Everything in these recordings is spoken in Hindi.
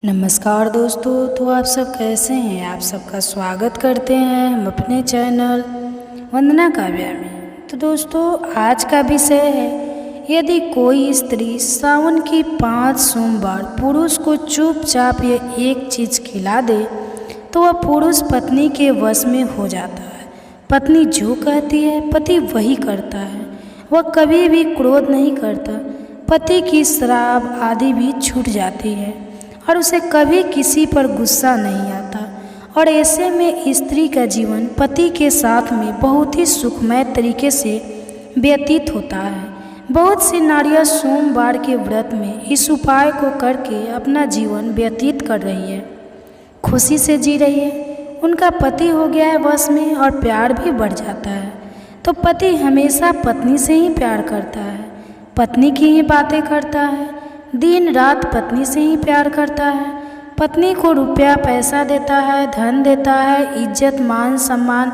नमस्कार दोस्तों। तो आप सब कैसे हैं? आप सबका स्वागत करते हैं हम अपने चैनल वंदना काव्या में। तो दोस्तों, आज का विषय है, यदि कोई स्त्री सावन की 5 सोमवार पुरुष को चुपचाप ये एक चीज़ खिला दे तो वह पुरुष पत्नी के वश में हो जाता है। पत्नी जो कहती है पति वही करता है। वह कभी भी क्रोध नहीं करता। पति की शराब आदि भी छूट जाती है और उसे कभी किसी पर गुस्सा नहीं आता। और ऐसे में स्त्री का जीवन पति के साथ में बहुत ही सुखमय तरीके से व्यतीत होता है। बहुत सी नारियां सोमवार के व्रत में इस उपाय को करके अपना जीवन व्यतीत कर रही है, खुशी से जी रही है। उनका पति हो गया है वश में और प्यार भी बढ़ जाता है। तो पति हमेशा पत्नी से ही प्यार करता है, पत्नी की ही बातें करता है, दिन रात पत्नी से ही प्यार करता है। पत्नी को रुपया पैसा देता है, धन देता है, इज्जत मान सम्मान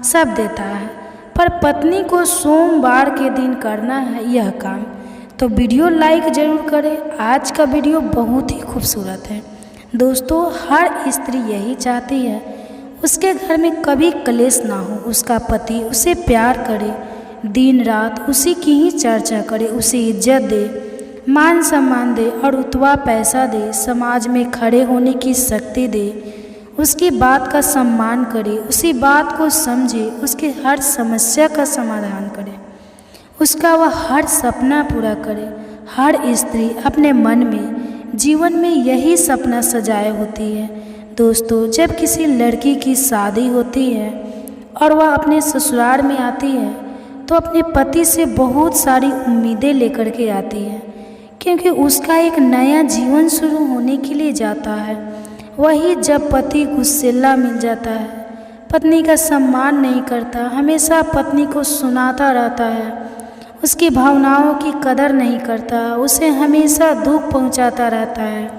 सब देता है। पर पत्नी को सोमवार के दिन करना है यह काम। तो वीडियो लाइक ज़रूर करें। आज का वीडियो बहुत ही खूबसूरत है दोस्तों। हर स्त्री यही चाहती है उसके घर में कभी कलेश ना हो, उसका पति उसे प्यार करे, दिन रात उसी की ही चर्चा करे, उसे इज्जत दे, मान सम्मान दे और रुतबा पैसा दे, समाज में खड़े होने की शक्ति दे, उसकी बात का सम्मान करे, उसी बात को समझे, उसकी हर समस्या का समाधान करे, उसका वह हर सपना पूरा करे। हर स्त्री अपने मन में जीवन में यही सपना सजाए होती है दोस्तों। जब किसी लड़की की शादी होती है और वह अपने ससुराल में आती है तो अपने पति से बहुत सारी उम्मीदें लेकर के आती है, क्योंकि उसका एक नया जीवन शुरू होने के लिए जाता है। वही जब पति गुस्सैला मिल जाता है, पत्नी का सम्मान नहीं करता, हमेशा पत्नी को सुनाता रहता है, उसकी भावनाओं की कदर नहीं करता, उसे हमेशा दुख पहुंचाता रहता है,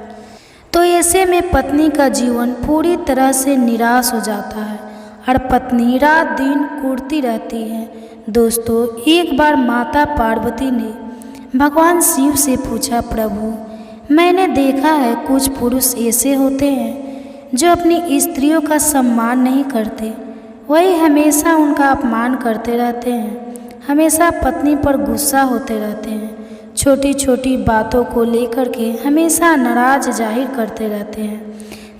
तो ऐसे में पत्नी का जीवन पूरी तरह से निराश हो जाता है और पत्नी रात दिन कूदती रहती है दोस्तों। एक बार माता पार्वती ने भगवान शिव से पूछा, प्रभु मैंने देखा है कुछ पुरुष ऐसे होते हैं जो अपनी स्त्रियों का सम्मान नहीं करते, वही हमेशा उनका अपमान करते रहते हैं, हमेशा पत्नी पर गुस्सा होते रहते हैं, छोटी छोटी बातों को लेकर के हमेशा नाराज जाहिर करते रहते हैं,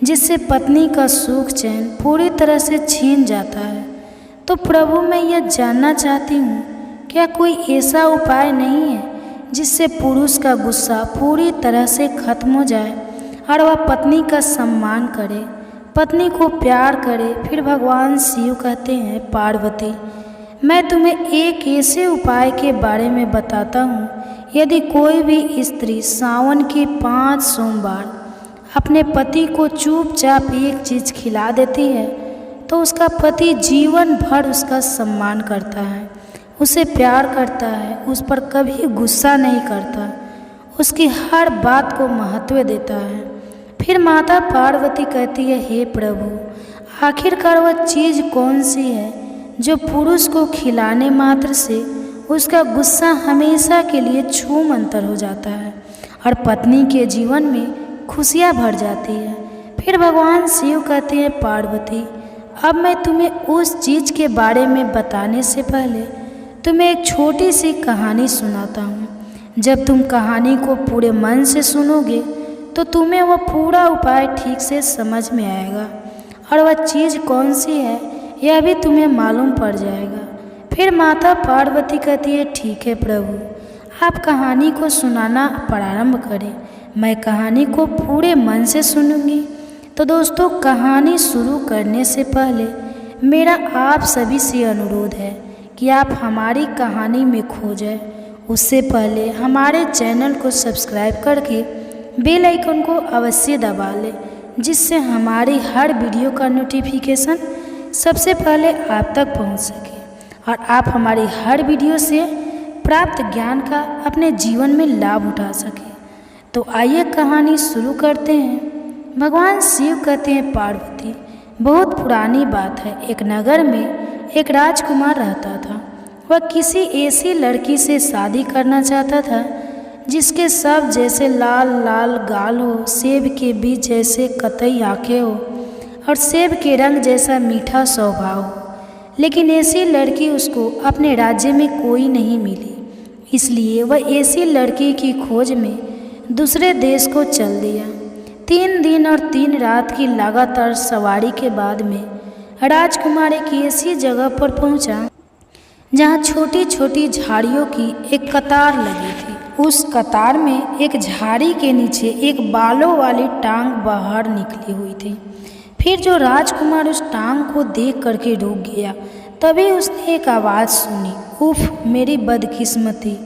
जिससे पत्नी का सुख चैन पूरी तरह से छीन जाता है। तो प्रभु मैं यह जानना चाहती हूँ, क्या कोई ऐसा उपाय नहीं है जिससे पुरुष का गुस्सा पूरी तरह से खत्म हो जाए और वह पत्नी का सम्मान करे, पत्नी को प्यार करे? फिर भगवान शिव कहते हैं, पार्वती मैं तुम्हें एक ऐसे उपाय के बारे में बताता हूँ। यदि कोई भी स्त्री सावन के 5 सोमवार अपने पति को चुपचाप एक चीज़ खिला देती है तो उसका पति जीवन भर उसका सम्मान करता है, उसे प्यार करता है, उस पर कभी गुस्सा नहीं करता, उसकी हर बात को महत्व देता है। फिर माता पार्वती कहती है, हे प्रभु आखिरकार वह चीज़ कौन सी है जो पुरुष को खिलाने मात्र से उसका गुस्सा हमेशा के लिए छूमंतर हो जाता है और पत्नी के जीवन में खुशियाँ भर जाती है। फिर भगवान शिव कहते हैं, पार्वती अब मैं तुम्हें उस चीज़ के बारे में बताने से पहले तुम्हें एक छोटी सी कहानी सुनाता हूँ। जब तुम कहानी को पूरे मन से सुनोगे तो तुम्हें वह पूरा उपाय ठीक से समझ में आएगा और वह चीज़ कौन सी है यह भी तुम्हें मालूम पड़ जाएगा। फिर माता पार्वती कहती है, ठीक है प्रभु आप कहानी को सुनाना प्रारंभ करें, मैं कहानी को पूरे मन से सुनूंगी। तो दोस्तों, कहानी शुरू करने से पहले मेरा आप सभी से अनुरोध है कि आप हमारी कहानी में खो जाए उससे पहले हमारे चैनल को सब्सक्राइब करके बेल आइकन को अवश्य दबा लें, जिससे हमारी हर वीडियो का नोटिफिकेशन सबसे पहले आप तक पहुंच सके और आप हमारी हर वीडियो से प्राप्त ज्ञान का अपने जीवन में लाभ उठा सके। तो आइए कहानी शुरू करते हैं। भगवान शिव कहते हैं, पार्वती बहुत पुरानी बात है, एक नगर में एक राजकुमार रहता था। वह किसी ऐसी लड़की से शादी करना चाहता था जिसके सब जैसे लाल लाल गाल हो, सेब के बीज जैसे कतई आंखें हो और सेब के रंग जैसा मीठा स्वभाव हो। लेकिन ऐसी लड़की उसको अपने राज्य में कोई नहीं मिली, इसलिए वह ऐसी लड़की की खोज में दूसरे देश को चल दिया। 3 दिन और 3 रात की लगातार सवारी के बाद में राजकुमार एक ऐसी जगह पर पहुंचा जहां छोटी छोटी झाड़ियों की एक कतार लगी थी। उस कतार में एक झाड़ी के नीचे एक बालों वाली टांग बाहर निकली हुई थी। फिर जो राजकुमार उस टांग को देख करके रुक गया, तभी उसने एक आवाज़ सुनी, उफ मेरी बदकिस्मती,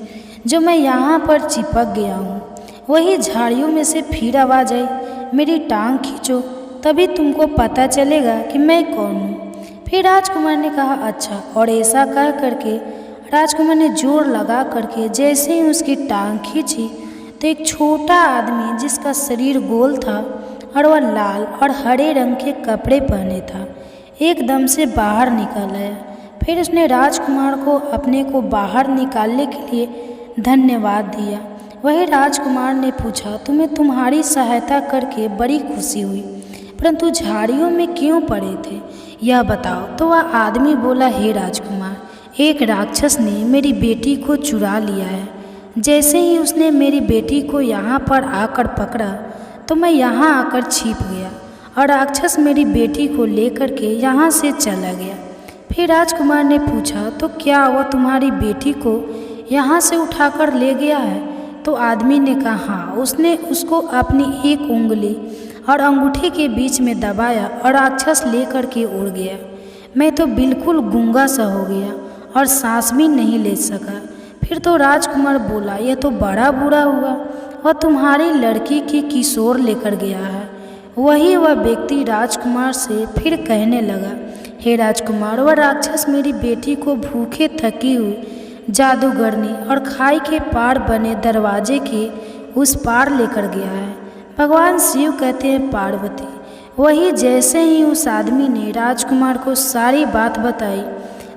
जो मैं यहाँ पर चिपक गया हूँ। वही झाड़ियों में से फिर आवाज़ आई, मेरी टांग खींचो, तभी तुमको पता चलेगा कि मैं कौन हूँ। फिर राजकुमार ने कहा अच्छा, और ऐसा कह करके राजकुमार ने जोर लगा करके जैसे ही उसकी टांग खींची तो एक छोटा आदमी जिसका शरीर गोल था और वह लाल और हरे रंग के कपड़े पहने था, एकदम से बाहर निकल आया। फिर उसने राजकुमार को अपने को बाहर निकालने के लिए धन्यवाद दिया। वही राजकुमार ने पूछा, तुम्हें तुम्हारी सहायता करके बड़ी खुशी हुई, परंतु झाड़ियों में क्यों पड़े थे, यह बताओ। तो वह आदमी बोला, हे राजकुमार, एक राक्षस ने मेरी बेटी को चुरा लिया है। जैसे ही उसने मेरी बेटी को यहाँ पर आकर पकड़ा तो मैं यहाँ आकर छिप गया और राक्षस मेरी बेटी को लेकर के यहाँ से चला गया। फिर राजकुमार ने पूछा, तो क्या वह तुम्हारी बेटी को यहाँ से उठाकर ले गया है? तो आदमी ने कहा, हाँ, उसने उसको अपनी एक उंगली और अंगूठे के बीच में दबाया और राक्षस लेकर के उड़ गया। मैं तो बिल्कुल गूंगा सा हो गया और सांस भी नहीं ले सका। फिर तो राजकुमार बोला, यह तो बड़ा बुरा हुआ, वह तुम्हारी लड़की की किशोर लेकर गया है। वही वह व्यक्ति राजकुमार से फिर कहने लगा, हे राजकुमार, वह राक्षस मेरी बेटी को भूखे थकी हुई जादूगरनी और खाई के पार बने दरवाजे के उस पार लेकर गया है। भगवान शिव कहते हैं, पार्वती। वही जैसे ही उस आदमी ने राजकुमार को सारी बात बताई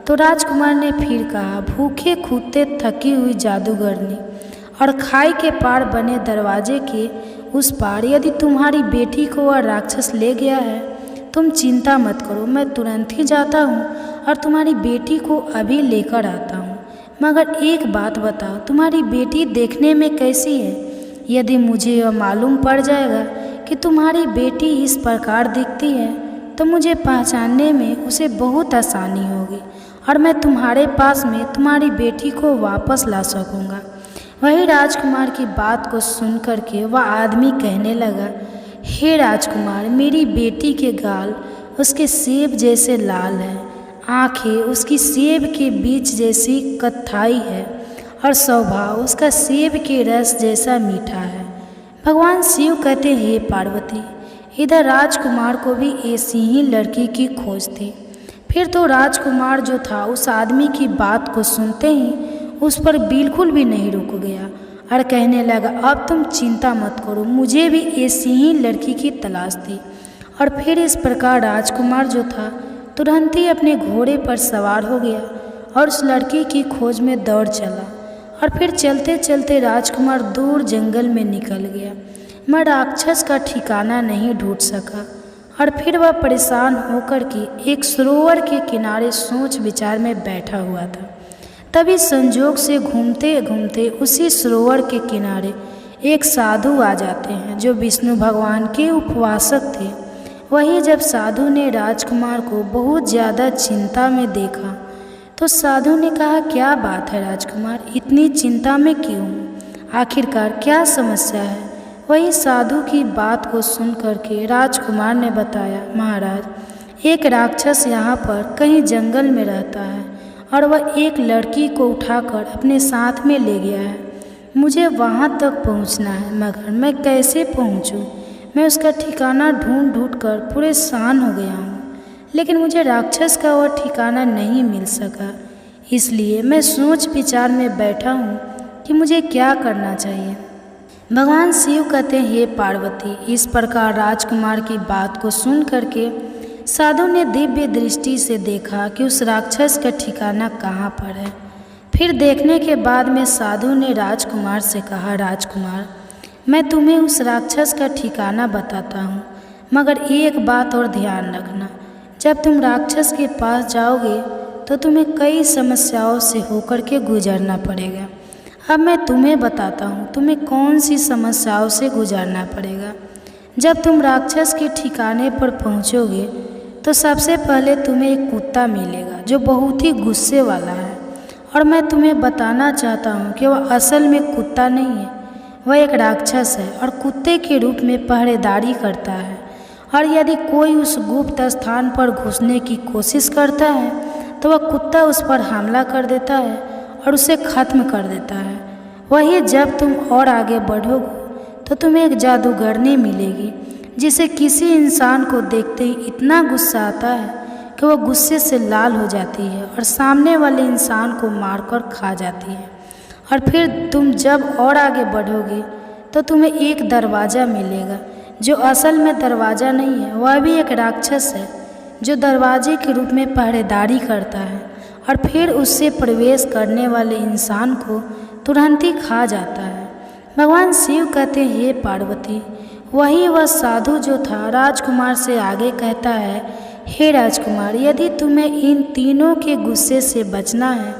तो राजकुमार ने फिर कहा, भूखे खूते थकी हुई जादूगरनी और खाई के पार बने दरवाजे के उस पार यदि तुम्हारी बेटी को वह राक्षस ले गया है, तुम चिंता मत करो, मैं तुरंत ही जाता हूँ और तुम्हारी बेटी को अभी लेकर आता हूँ। मगर एक बात बताओ, तुम्हारी बेटी देखने में कैसी है? यदि मुझे यह मालूम पड़ जाएगा कि तुम्हारी बेटी इस प्रकार दिखती है तो मुझे पहचानने में उसे बहुत आसानी होगी और मैं तुम्हारे पास में तुम्हारी बेटी को वापस ला सकूँगा। वही राजकुमार की बात को सुन करके वह आदमी कहने लगा, हे राजकुमार, मेरी बेटी के गाल उसके सेब जैसे लाल हैं, आँखें उसकी सेब के बीज जैसी कत्थाई है और स्वभाव उसका सेब के रस जैसा मीठा है। भगवान शिव कहते हैं, हे पार्वती, इधर राजकुमार को भी ऐसी ही लड़की की खोज थी। फिर तो राजकुमार जो था उस आदमी की बात को सुनते ही उस पर बिल्कुल भी नहीं रुक गया और कहने लगा, अब तुम चिंता मत करो, मुझे भी ऐसी ही लड़की की तलाश थी। और फिर इस प्रकार राजकुमार जो था तुरंत ही अपने घोड़े पर सवार हो गया और उस लड़की की खोज में दौड़ चला। और फिर चलते चलते राजकुमार दूर जंगल में निकल गया, मगर राक्षस का ठिकाना नहीं ढूंढ सका। और फिर वह परेशान होकर के एक सरोवर के किनारे सोच विचार में बैठा हुआ था। तभी संजोग से घूमते घूमते उसी सरोवर के किनारे एक साधु आ जाते हैं जो विष्णु भगवान के उपवासक थे। वही जब साधु ने राजकुमार को बहुत ज़्यादा चिंता में देखा तो साधु ने कहा, क्या बात है राजकुमार, इतनी चिंता में क्यों? आखिरकार क्या समस्या है? वही साधु की बात को सुन करके राजकुमार ने बताया, महाराज, एक राक्षस यहाँ पर कहीं जंगल में रहता है और वह एक लड़की को उठाकर अपने साथ में ले गया है। मुझे वहाँ तक पहुँचना है, मगर मैं कैसे पहुँचूँ? मैं उसका ठिकाना ढूंढ ढूंढ कर परेशान हो गया हूँ, लेकिन मुझे राक्षस का वह ठिकाना नहीं मिल सका। इसलिए मैं सोच विचार में बैठा हूँ कि मुझे क्या करना चाहिए। भगवान शिव कहते हैं, हे पार्वती, इस प्रकार राजकुमार की बात को सुन करके साधु ने दिव्य दृष्टि से देखा कि उस राक्षस का ठिकाना कहाँ पर है। फिर देखने के बाद में साधु ने राजकुमार से कहा, राजकुमार, मैं तुम्हें उस राक्षस का ठिकाना बताता हूँ, मगर एक बात और ध्यान रखना। जब तुम राक्षस के पास जाओगे तो तुम्हें कई समस्याओं से होकर के गुजरना पड़ेगा। अब मैं तुम्हें बताता हूँ तुम्हें कौन सी समस्याओं से गुजरना पड़ेगा। जब तुम राक्षस के ठिकाने पर पहुँचोगे तो सबसे पहले तुम्हें एक कुत्ता मिलेगा जो बहुत ही गुस्से वाला है, और मैं तुम्हें बताना चाहता हूँ कि वह असल में कुत्ता नहीं है, वह एक राक्षस है और कुत्ते के रूप में पहरेदारी करता है। और यदि कोई उस गुप्त स्थान पर घुसने की कोशिश करता है तो वह कुत्ता उस पर हमला कर देता है और उसे ख़त्म कर देता है। वही जब तुम और आगे बढ़ोगे तो तुम्हें एक जादूगरनी मिलेगी जिसे किसी इंसान को देखते ही इतना गुस्सा आता है कि वह गुस्से से लाल हो जाती है और सामने वाले इंसान को मारकर खा जाती है। और फिर तुम जब और आगे बढ़ोगे तो तुम्हें एक दरवाज़ा मिलेगा जो असल में दरवाज़ा नहीं है, वह भी एक राक्षस है जो दरवाजे के रूप में पहरेदारी करता है और फिर उससे प्रवेश करने वाले इंसान को तुरंत ही खा जाता है। भगवान शिव कहते हैं, हे पार्वती, वही वह साधु जो था राजकुमार से आगे कहता है, हे राजकुमार, यदि तुम्हें इन तीनों के गुस्से से बचना है,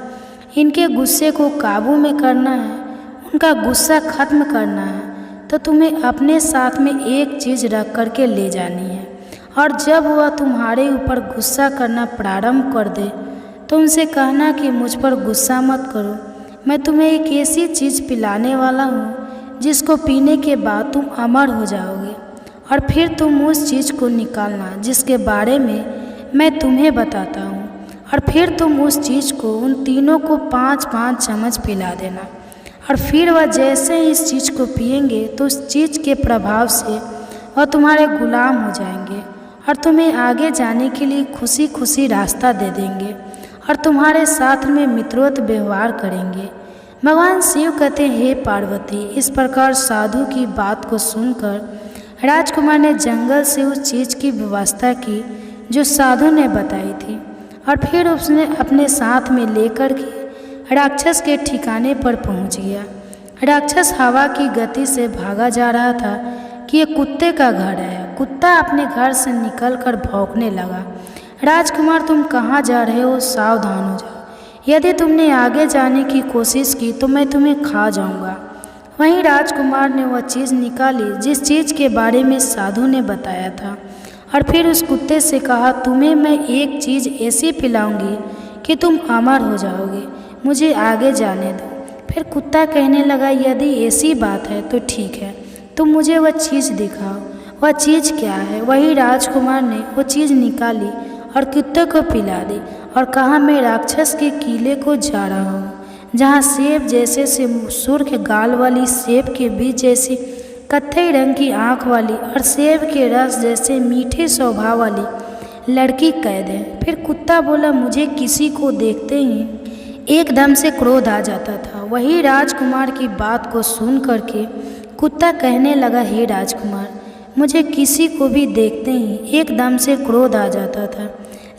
इनके गुस्से को काबू में करना है, उनका गुस्सा खत्म करना है, तो तुम्हें अपने साथ में एक चीज़ रख कर के ले जानी है। और जब वह तुम्हारे ऊपर गुस्सा करना प्रारंभ कर दे तो उनसे कहना कि मुझ पर गुस्सा मत करो, मैं तुम्हें एक ऐसी चीज़ पिलाने वाला हूँ जिसको पीने के बाद तुम अमर हो जाओगे। और फिर तुम उस चीज़ को निकालना जिसके बारे में मैं तुम्हें बताता हूँ, और फिर तुम उस चीज़ को उन तीनों को 5-5 चम्मच पिला देना। और फिर वह जैसे ही इस चीज़ को पिएंगे तो उस चीज़ के प्रभाव से वह तुम्हारे गुलाम हो जाएंगे और तुम्हें आगे जाने के लिए खुशी खुशी रास्ता दे देंगे और तुम्हारे साथ में मित्रवत व्यवहार करेंगे। भगवान शिव कहते हैं, हे पार्वती, इस प्रकार साधु की बात को सुनकर राजकुमार ने जंगल से उस चीज़ की व्यवस्था की जो साधु ने बताई थी, और फिर उसने अपने साथ में लेकर के राक्षस के ठिकाने पर पहुंच गया। राक्षस हवा की गति से भागा जा रहा था कि ये कुत्ते का घर है। कुत्ता अपने घर से निकलकर भौंकने लगा, राजकुमार, तुम कहाँ जा रहे हो? सावधान हो जाओ, यदि तुमने आगे जाने की कोशिश की तो मैं तुम्हें खा जाऊंगा। वहीं राजकुमार ने वह चीज़ निकाली जिस चीज़ के बारे में साधु ने बताया था, और फिर उस कुत्ते से कहा, तुम्हें मैं एक चीज़ ऐसी पिलाऊंगी कि तुम अमर हो जाओगे, मुझे आगे जाने दो। फिर कुत्ता कहने लगा, यदि ऐसी बात है तो ठीक है, तुम मुझे वह चीज़ दिखाओ। वह चीज़ क्या है? वही राजकुमार ने वो चीज़ निकाली और कुत्ते को पिला दी और कहा, मैं राक्षस के किले को जा रहा हूँ जहाँ सेब जैसे से सुर्ख गाल वाली, सेब के बीज जैसी कत्थई रंग की आँख वाली और सेब के रस जैसे मीठे स्वभाव वाली लड़की कैद है। फिर कुत्ता बोला, मुझे किसी को देखते ही एकदम से क्रोध आ जाता था। वही राजकुमार की बात को सुन करके कुत्ता कहने लगा, हे राजकुमार, मुझे किसी को भी देखते ही एकदम से क्रोध आ जाता था,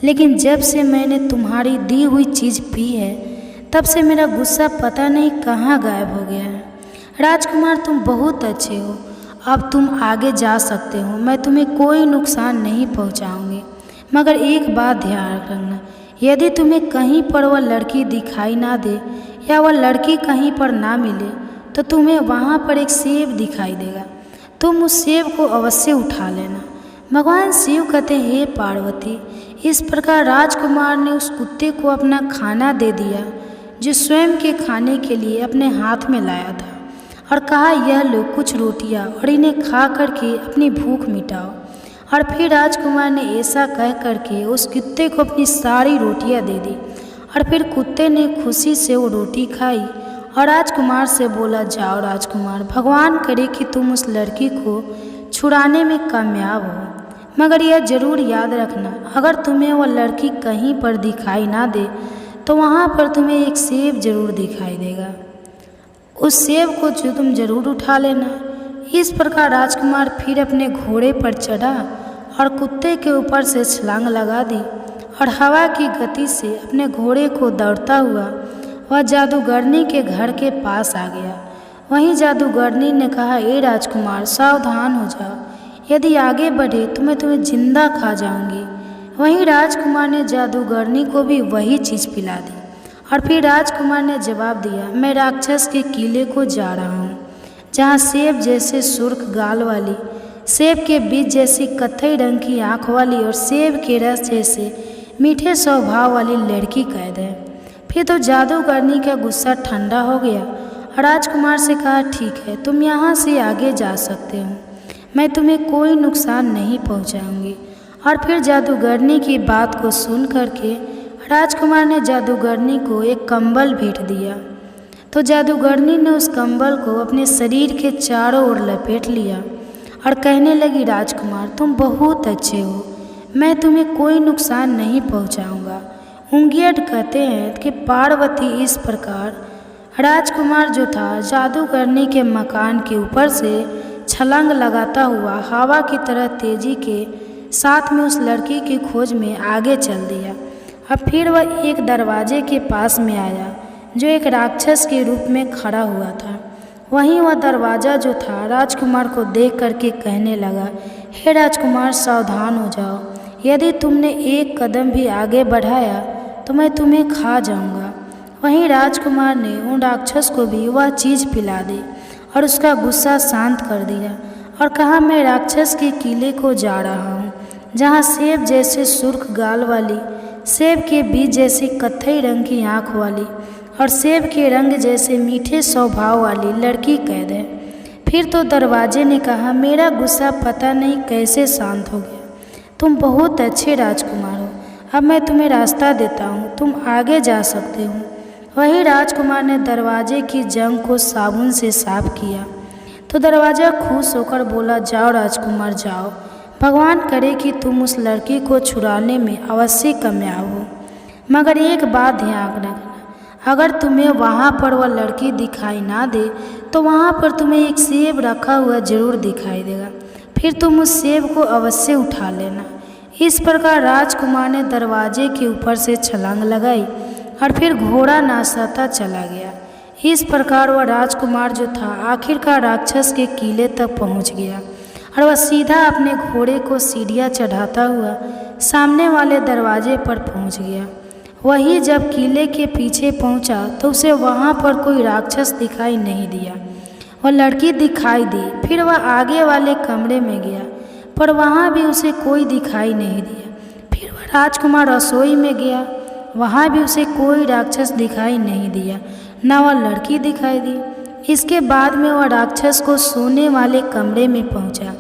लेकिन जब से मैंने तुम्हारी दी हुई चीज़ पी है तब से मेरा गुस्सा पता नहीं कहाँ गायब हो गया है। राजकुमार, तुम बहुत अच्छे हो, अब तुम आगे जा सकते हो, मैं तुम्हें कोई नुकसान नहीं पहुँचाऊँगी, मगर एक बात ध्यान रखना, यदि तुम्हें कहीं पर वह लड़की दिखाई ना दे या वह लड़की कहीं पर ना मिले तो तुम्हें वहाँ पर एक सेब दिखाई देगा, तुम उस सेब को अवश्य उठा लेना। भगवान शिव कहते, हे पार्वती, इस प्रकार राजकुमार ने उस कुत्ते को अपना खाना दे दिया जो स्वयं के खाने के लिए अपने हाथ में लाया था, और कहा, यह लो कुछ रोटियां और इन्हें खा करके अपनी भूख मिटाओ। और फिर राजकुमार ने ऐसा कह करके उस कुत्ते को अपनी सारी रोटियां दे दी, और फिर कुत्ते ने खुशी से वो रोटी खाई और राजकुमार से बोला, जाओ राजकुमार, भगवान करे कि तुम उस लड़की को छुड़ाने में कामयाब हो, मगर यह ज़रूर याद रखना, अगर तुम्हें वह लड़की कहीं पर दिखाई ना दे तो वहाँ पर तुम्हें एक सेब जरूर दिखाई देगा, उस सेब को जो तुम जरूर उठा लेना। इस प्रकार राजकुमार फिर अपने घोड़े पर चढ़ा और कुत्ते के ऊपर से छलांग लगा दी और हवा की गति से अपने घोड़े को दौड़ता हुआ वह जादूगरनी के घर के पास आ गया। वहीं जादूगरनी ने कहा, ए राजकुमार, सावधान हो जाओ, यदि आगे बढ़े तो मैं तुम्हें जिंदा खा जाऊंगी। वहीं राजकुमार ने जादूगरनी को भी वही चीज़ पिला दी और फिर राजकुमार ने जवाब दिया, मैं राक्षस के किले को जा रहा हूँ, जहाँ सेब जैसे सुर्ख गाल वाली, सेब के बीज जैसी कत्थई रंग की आँख वाली और सेब के रस जैसे मीठे स्वभाव वाली लड़की कैद है। फिर तो जादूगरनी का गुस्सा ठंडा हो गया और राजकुमार से कहा, ठीक है, तुम यहाँ से आगे जा सकते हो, मैं तुम्हें कोई नुकसान नहीं पहुँचाऊँगी। और फिर जादूगरनी की बात को सुन करके राजकुमार ने जादूगरनी को एक कंबल भेंट दिया। तो जादूगरनी ने उस कंबल को अपने शरीर के चारों ओर लपेट लिया और कहने लगी, राजकुमार, तुम बहुत अच्छे हो, मैं तुम्हें कोई नुकसान नहीं पहुंचाऊंगा। उंगियट कहते हैं कि पार्वती इस प्रकार राजकुमार जो था जादूगरनी के मकान के ऊपर से छलांग लगाता हुआ हवा की तरह तेजी के साथ में उस लड़की की खोज में आगे चल दिया। अब फिर वह एक दरवाजे के पास में आया जो एक राक्षस के रूप में खड़ा हुआ था। वहीं वह दरवाज़ा जो था राजकुमार को देख करके कहने लगा, हे राजकुमार, सावधान हो जाओ, यदि तुमने एक कदम भी आगे बढ़ाया तो मैं तुम्हें खा जाऊंगा। वहीं राजकुमार ने उन राक्षस को भी वह चीज़ पिला दी और उसका गुस्सा शांत कर दिया और कहा, मैं राक्षस के किले को जा रहा हूँ, जहाँ सेब जैसे सुर्ख गाल वाली, सेब के बीज जैसी कत्थई रंग की आँख वाली और सेब के रंग जैसे मीठे स्वभाव वाली लड़की कैद है। फिर तो दरवाजे ने कहा, मेरा गुस्सा पता नहीं कैसे शांत हो गया, तुम बहुत अच्छे राजकुमार हो, अब मैं तुम्हें रास्ता देता हूँ, तुम आगे जा सकते हो। वही राजकुमार ने दरवाजे की जंग को साबुन से साफ किया तो दरवाज़ा खुश होकर बोला, जाओ राजकुमार जाओ, भगवान करे कि तुम उस लड़की को छुड़ाने में अवश्य कामयाब हो, मगर एक बात ध्यान रखना, अगर तुम्हें वहाँ पर वह लड़की दिखाई ना दे तो वहाँ पर तुम्हें एक सेब रखा हुआ जरूर दिखाई देगा, फिर तुम उस सेब को अवश्य उठा लेना। इस प्रकार राजकुमार ने दरवाजे के ऊपर से छलांग लगाई और फिर घोड़ा नाचता चला गया। इस प्रकार वह राजकुमार जो था आखिरकार राक्षस के किले तक पहुँच गया और वह सीधा अपने घोड़े को सीढ़ियाँ चढ़ाता हुआ सामने वाले दरवाजे पर पहुँच गया। वही जब किले के पीछे पहुंचा तो उसे वहां पर कोई राक्षस दिखाई नहीं दिया। वह लड़की दिखाई दी। फिर वह आगे वाले कमरे में गया पर वहां भी उसे कोई दिखाई नहीं दिया। फिर वह राजकुमार रसोई में गया, वहां भी उसे कोई राक्षस दिखाई नहीं दिया, न वह लड़की दिखाई दी। इसके बाद में वह राक्षस को सोने वाले कमरे में पहुंचा।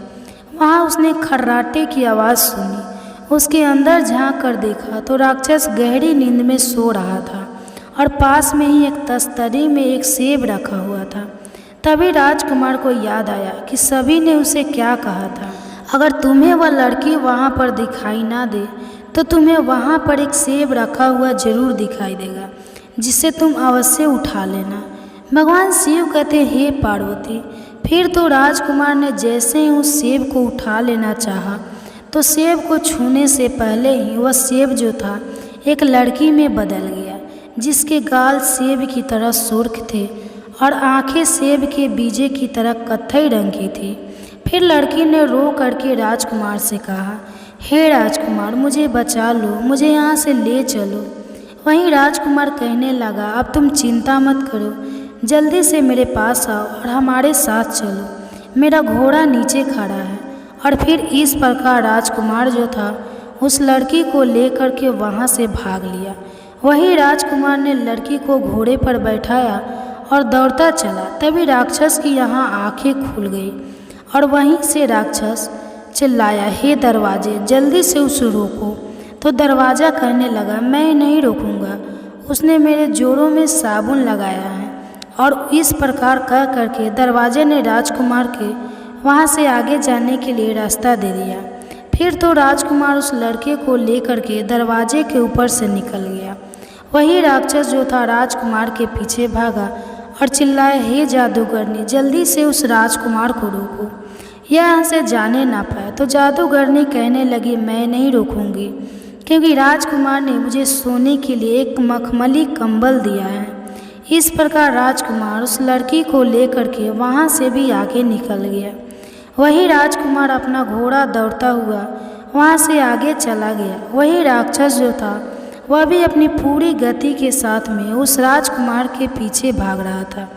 वहां उसने खर्राटे की आवाज़ सुनी। उसके अंदर झांक कर देखा तो राक्षस गहरी नींद में सो रहा था और पास में ही एक तस्तरी में एक सेब रखा हुआ था। तभी राजकुमार को याद आया कि सभी ने उसे क्या कहा था, अगर तुम्हें वह लड़की वहाँ पर दिखाई ना दे तो तुम्हें वहाँ पर एक सेब रखा हुआ जरूर दिखाई देगा, जिसे तुम अवश्य उठा लेना। भगवान शिव कहते, हे पार्वती। फिर तो राजकुमार ने जैसे ही उस सेब को उठा लेना चाहा तो सेब को छूने से पहले ही वह सेब जो था एक लड़की में बदल गया, जिसके गाल सेब की तरह सुर्ख थे और आंखें सेब के बीजे की तरह कत्थई रंग की थी। फिर लड़की ने रो करके राजकुमार से कहा, हे राजकुमार, मुझे बचा लो, मुझे यहाँ से ले चलो। वहीं राजकुमार कहने लगा, अब तुम चिंता मत करो, जल्दी से मेरे पास आओ और हमारे साथ चलो, मेरा घोड़ा नीचे खड़ा है। और फिर इस प्रकार राजकुमार जो था उस लड़की को लेकर के वहाँ से भाग लिया। वही राजकुमार ने लड़की को घोड़े पर बैठाया और दौड़ता चला। तभी राक्षस की यहाँ आंखें खुल गई और वहीं से राक्षस चिल्लाया, हे दरवाजे, जल्दी से उसे रोको। तो दरवाज़ा कहने लगा, मैं नहीं रोकूंगा, उसने मेरे जोड़ों में साबुन लगाया है। और इस प्रकार कह करके दरवाजे ने राजकुमार के वहाँ से आगे जाने के लिए रास्ता दे दिया। फिर तो राजकुमार उस लड़के को लेकर के दरवाजे के ऊपर से निकल गया। वही राक्षस जो था राजकुमार के पीछे भागा और चिल्लाया, हे जादूगरनी, जल्दी से उस राजकुमार को रोको, यह यहाँ से जाने ना पाए। तो जादूगरनी कहने लगी, मैं नहीं रोकूंगी, क्योंकि राजकुमार ने मुझे सोने के लिए एक मखमली कंबल दिया है। इस प्रकार राजकुमार उस लड़की को लेकर के वहाँ से भी आगे निकल गया। वही राजकुमार अपना घोड़ा दौड़ता हुआ वहाँ से आगे चला गया। वही राक्षस जो था वह भी अपनी पूरी गति के साथ में उस राजकुमार के पीछे भाग रहा था।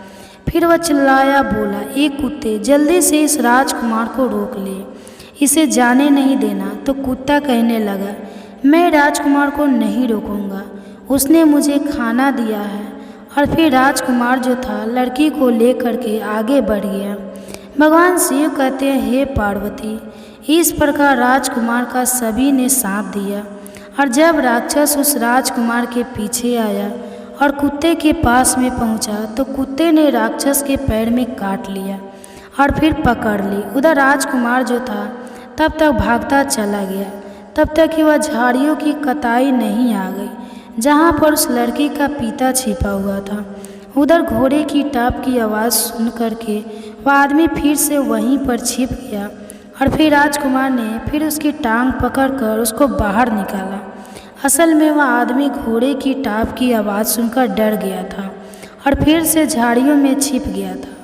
फिर वह चिल्लाया बोला, एक कुत्ते, जल्दी से इस राजकुमार को रोक ले, इसे जाने नहीं देना। तो कुत्ता कहने लगा, मैं राजकुमार को नहीं रोकूंगा, उसने मुझे खाना दिया है। और फिर राजकुमार जो था लड़की को लेकर के आगे बढ़ गया। भगवान शिव कहते हैं, हे पार्वती, इस प्रकार राजकुमार का सभी ने साथ दिया। और जब राक्षस उस राजकुमार के पीछे आया और कुत्ते के पास में पहुंचा, तो कुत्ते ने राक्षस के पैर में काट लिया और फिर पकड़ ली। उधर राजकुमार जो था तब तक भागता चला गया, तब तक कि वह झाड़ियों की कताई नहीं आ गई जहाँ पर उस लड़की का पिता छिपा हुआ था। उधर घोड़े की टाप की आवाज़ सुन करके वह आदमी फिर से वहीं पर छिप गया और फिर राजकुमार ने फिर उसकी टांग पकड़कर उसको बाहर निकाला। असल में वह आदमी घोड़े की टाप की आवाज़ सुनकर डर गया था और फिर से झाड़ियों में छिप गया था।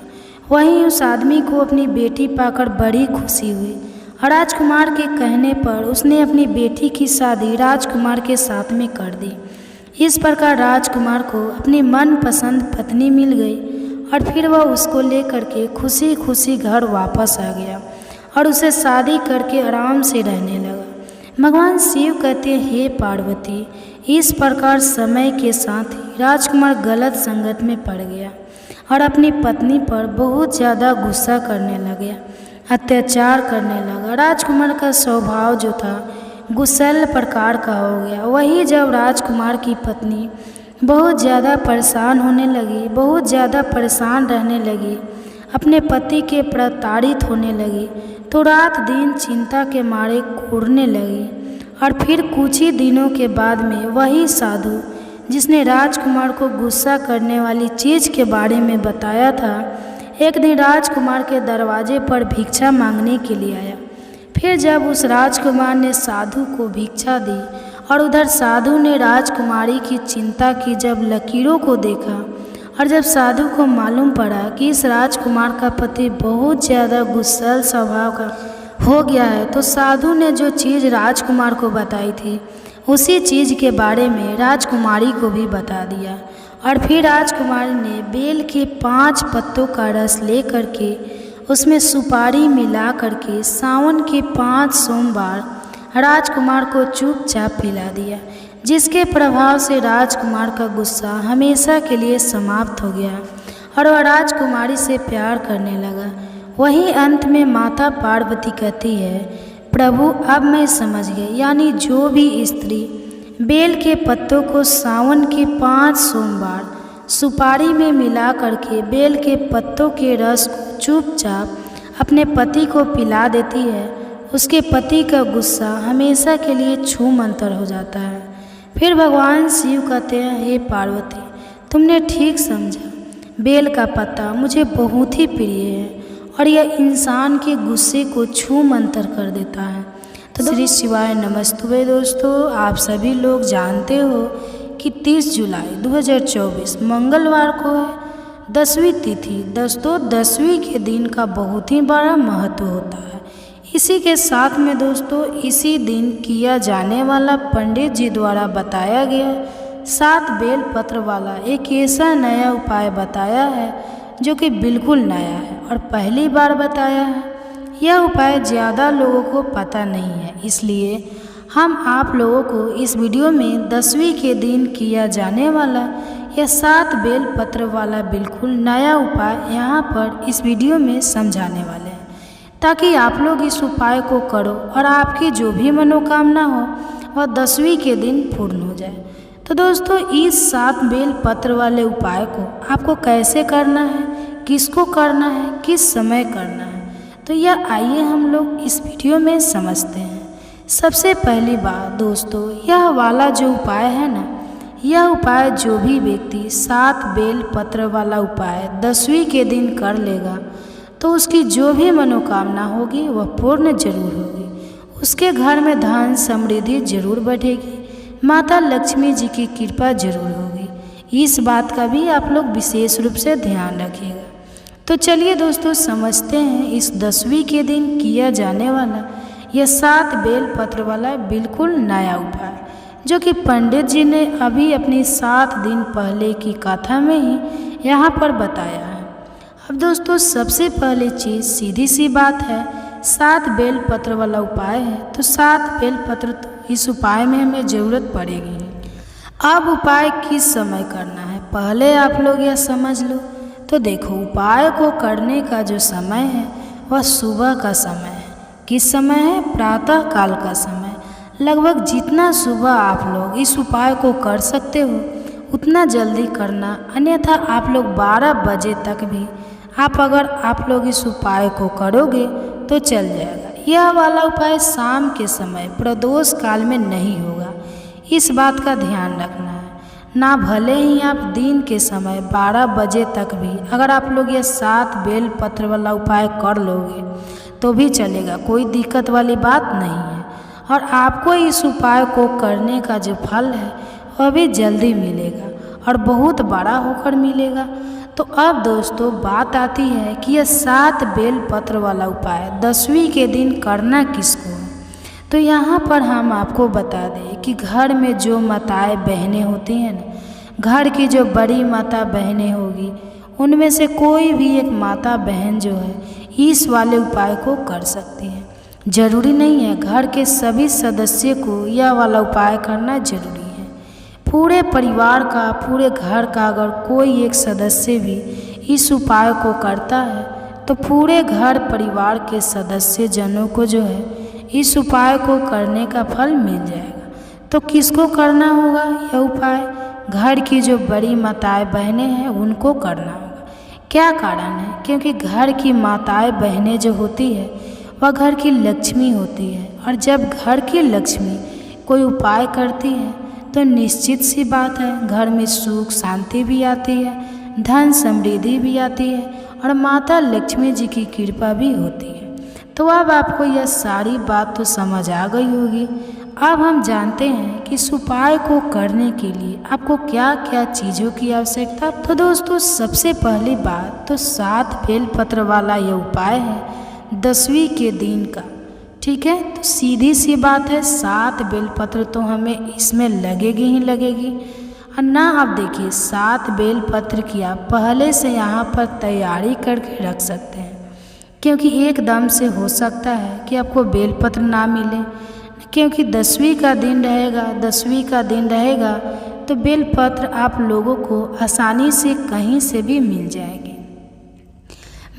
वहीं उस आदमी को अपनी बेटी पाकर बड़ी खुशी हुई और राजकुमार के कहने पर उसने अपनी बेटी की शादी राजकुमार के साथ में कर दी। इस प्रकार राजकुमार को अपनी मनपसंद पत्नी मिल गई और फिर वह उसको लेकर के खुशी खुशी घर वापस आ गया और उसे शादी करके आराम से रहने लगा। भगवान शिव कहते हैं, हे पार्वती, इस प्रकार समय के साथ ही राजकुमार गलत संगत में पड़ गया और अपनी पत्नी पर बहुत ज़्यादा गुस्सा करने लगा, अत्याचार करने लगा। राजकुमार का स्वभाव जो था गुस्सैल प्रकार का हो गया। वही जब राजकुमार की पत्नी बहुत ज़्यादा परेशान होने लगी, बहुत ज़्यादा परेशान रहने लगी, अपने पति के प्रताड़ित होने लगी, तो रात दिन चिंता के मारे घूरने लगी। और फिर कुछ ही दिनों के बाद में वही साधु जिसने राजकुमार को गुस्सा करने वाली चीज़ के बारे में बताया था, एक दिन राजकुमार के दरवाजे पर भिक्षा मांगने के लिए आया। फिर जब उस राजकुमार ने साधु को भिक्षा दी और उधर साधु ने राजकुमारी की चिंता की जब लकीरों को देखा और जब साधु को मालूम पड़ा कि इस राजकुमार का पति बहुत ज़्यादा गुस्सैल स्वभाव का हो गया है, तो साधु ने जो चीज़ राजकुमार को बताई थी उसी चीज़ के बारे में राजकुमारी को भी बता दिया। और फिर राजकुमारी ने बेल के 5 पत्तों का रस ले करके उसमें सुपारी मिला करके सावन के 5 सोमवार राजकुमार को चुपचाप पिला दिया, जिसके प्रभाव से राजकुमार का गुस्सा हमेशा के लिए समाप्त हो गया और वह राजकुमारी से प्यार करने लगा। वहीं अंत में माता पार्वती कहती है, प्रभु अब मैं समझ गई, यानी जो भी स्त्री बेल के पत्तों को सावन के 5 सोमवार सुपारी में मिला करके बेल के पत्तों के रस को चुपचाप अपने पति को पिला देती है, उसके पति का गुस्सा हमेशा के लिए छूमंतर हो जाता है। फिर भगवान शिव कहते हैं, हे पार्वती, तुमने ठीक समझा, बेल का पत्ता मुझे बहुत ही प्रिय है और यह इंसान के गुस्से को छूमंतर कर देता है। तो श्री शिवाय नमस्तुभे। दोस्तों, आप सभी लोग जानते हो कि 30 जुलाई 2024 मंगलवार को है 10वीं तिथि। दोस्तों, 10वीं के दिन का बहुत ही बड़ा महत्व होता है। इसी के साथ में दोस्तों इसी दिन किया जाने वाला पंडित जी द्वारा बताया गया 7 बेल पत्र वाला एक ऐसा नया उपाय बताया है जो कि बिल्कुल नया है और पहली बार बताया है। यह उपाय ज़्यादा लोगों को पता नहीं है, इसलिए हम आप लोगों को इस वीडियो में 10वीं के दिन किया जाने वाला यह 7 बेल पत्र वाला बिल्कुल नया उपाय यहाँ पर इस वीडियो में समझाने वाले हैं, ताकि आप लोग इस उपाय को करो और आपकी जो भी मनोकामना हो वह 10वीं के दिन पूर्ण हो जाए। तो दोस्तों, इस 7 बेल पत्र वाले उपाय को आपको कैसे करना है, किसको करना है, किस समय करना है, तो यह आइए हम लोग इस वीडियो में समझते हैं। सबसे पहली बात दोस्तों, यह वाला जो उपाय है ना, यह उपाय जो भी व्यक्ति 7 बेल पत्र वाला उपाय 10वीं के दिन कर लेगा तो उसकी जो भी मनोकामना होगी वह पूर्ण जरूर होगी। उसके घर में धन समृद्धि जरूर बढ़ेगी, माता लक्ष्मी जी की कृपा जरूर होगी। इस बात का भी आप लोग विशेष रूप से ध्यान रखिएगा। तो चलिए दोस्तों समझते हैं इस 10वीं के दिन किया जाने वाला यह 7 बेल पत्र वाला बिल्कुल नया उपाय, जो कि पंडित जी ने अभी अपनी 7 दिन पहले की कथा में ही यहाँ पर बताया है। अब दोस्तों सबसे पहले चीज़ सीधी सी बात है, 7 बेल पत्र वाला उपाय है तो 7 बेल पत्र तो इस उपाय में हमें ज़रूरत पड़ेगी। अब उपाय किस समय करना है पहले आप लोग यह समझ लो। तो देखो उपाय को करने का जो समय है वह सुबह का समय है। किस समय है? प्रातः काल का समय। लगभग जितना सुबह आप लोग इस उपाय को कर सकते हो उतना जल्दी करना, अन्यथा आप लोग 12 बजे तक भी अगर आप लोग इस उपाय को करोगे तो चल जाएगा। यह वाला उपाय शाम के समय प्रदोष काल में नहीं होगा, इस बात का ध्यान रखना है। ना भले ही आप दिन के समय 12 बजे तक भी अगर आप लोग यह 7 बेल पत्र वाला उपाय कर लोगे तो भी चलेगा, कोई दिक्कत वाली बात नहीं है। और आपको इस उपाय को करने का जो फल है वह भी जल्दी मिलेगा और बहुत बड़ा होकर मिलेगा। तो अब दोस्तों बात आती है कि यह 7 बेल पत्र वाला उपाय 10वीं के दिन करना किसको है। तो यहाँ पर हम आपको बता दें कि घर में जो माताएं बहनें होती हैं ना, घर की जो बड़ी माता बहनें होगी उनमें से कोई भी एक माता बहन जो है इस वाले उपाय को कर सकती है। जरूरी नहीं है घर के सभी सदस्य को यह वाला उपाय करना जरूरी है। पूरे परिवार का, पूरे घर का अगर कोई एक सदस्य भी इस उपाय को करता है तो पूरे घर परिवार के सदस्य जनों को जो है इस उपाय को करने का फल मिल जाएगा। तो किसको करना होगा यह उपाय? घर की जो बड़ी माताएं बहनें हैं उनको करना होगा। क्या कारण है? क्योंकि घर की माताएं बहनें जो होती है वह घर की लक्ष्मी होती है, और जब घर की लक्ष्मी कोई उपाय करती है तो निश्चित सी बात है घर में सुख शांति भी आती है, धन समृद्धि भी आती है और माता लक्ष्मी जी की कृपा भी होती है। तो अब आपको यह सारी बात तो समझ आ गई होगी। अब हम जानते हैं कि इस उपाय को करने के लिए आपको क्या क्या चीज़ों की आवश्यकता। तो दोस्तों सबसे पहली बात तो 7 बेल पत्र वाला यह उपाय है 10वीं के दिन का, ठीक है। तो सीधी सी बात है 7 बेल पत्र तो हमें इसमें लगेगी ही लगेगी। और ना आप देखिए 7 बेल पत्र की आप पहले से यहाँ पर तैयारी करके रख सकते हैं, क्योंकि एकदम से हो सकता है कि आपको बेलपत्र ना मिले, क्योंकि 10वीं का दिन रहेगा तो बेलपत्र आप लोगों को आसानी से कहीं से भी मिल जाएंगे।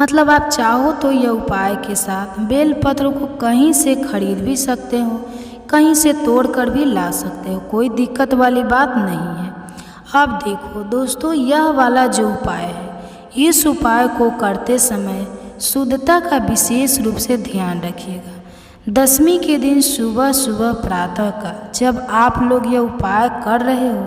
मतलब आप चाहो तो यह उपाय के साथ बेलपत्र को कहीं से खरीद भी सकते हो, कहीं से तोड़ कर भी ला सकते हो, कोई दिक्कत वाली बात नहीं है। अब देखो दोस्तों यह वाला जो उपाय है इस उपाय को करते समय शुद्धता का विशेष रूप से ध्यान रखिएगा। 10वीं के दिन सुबह सुबह प्रातः का जब आप लोग यह उपाय कर रहे हो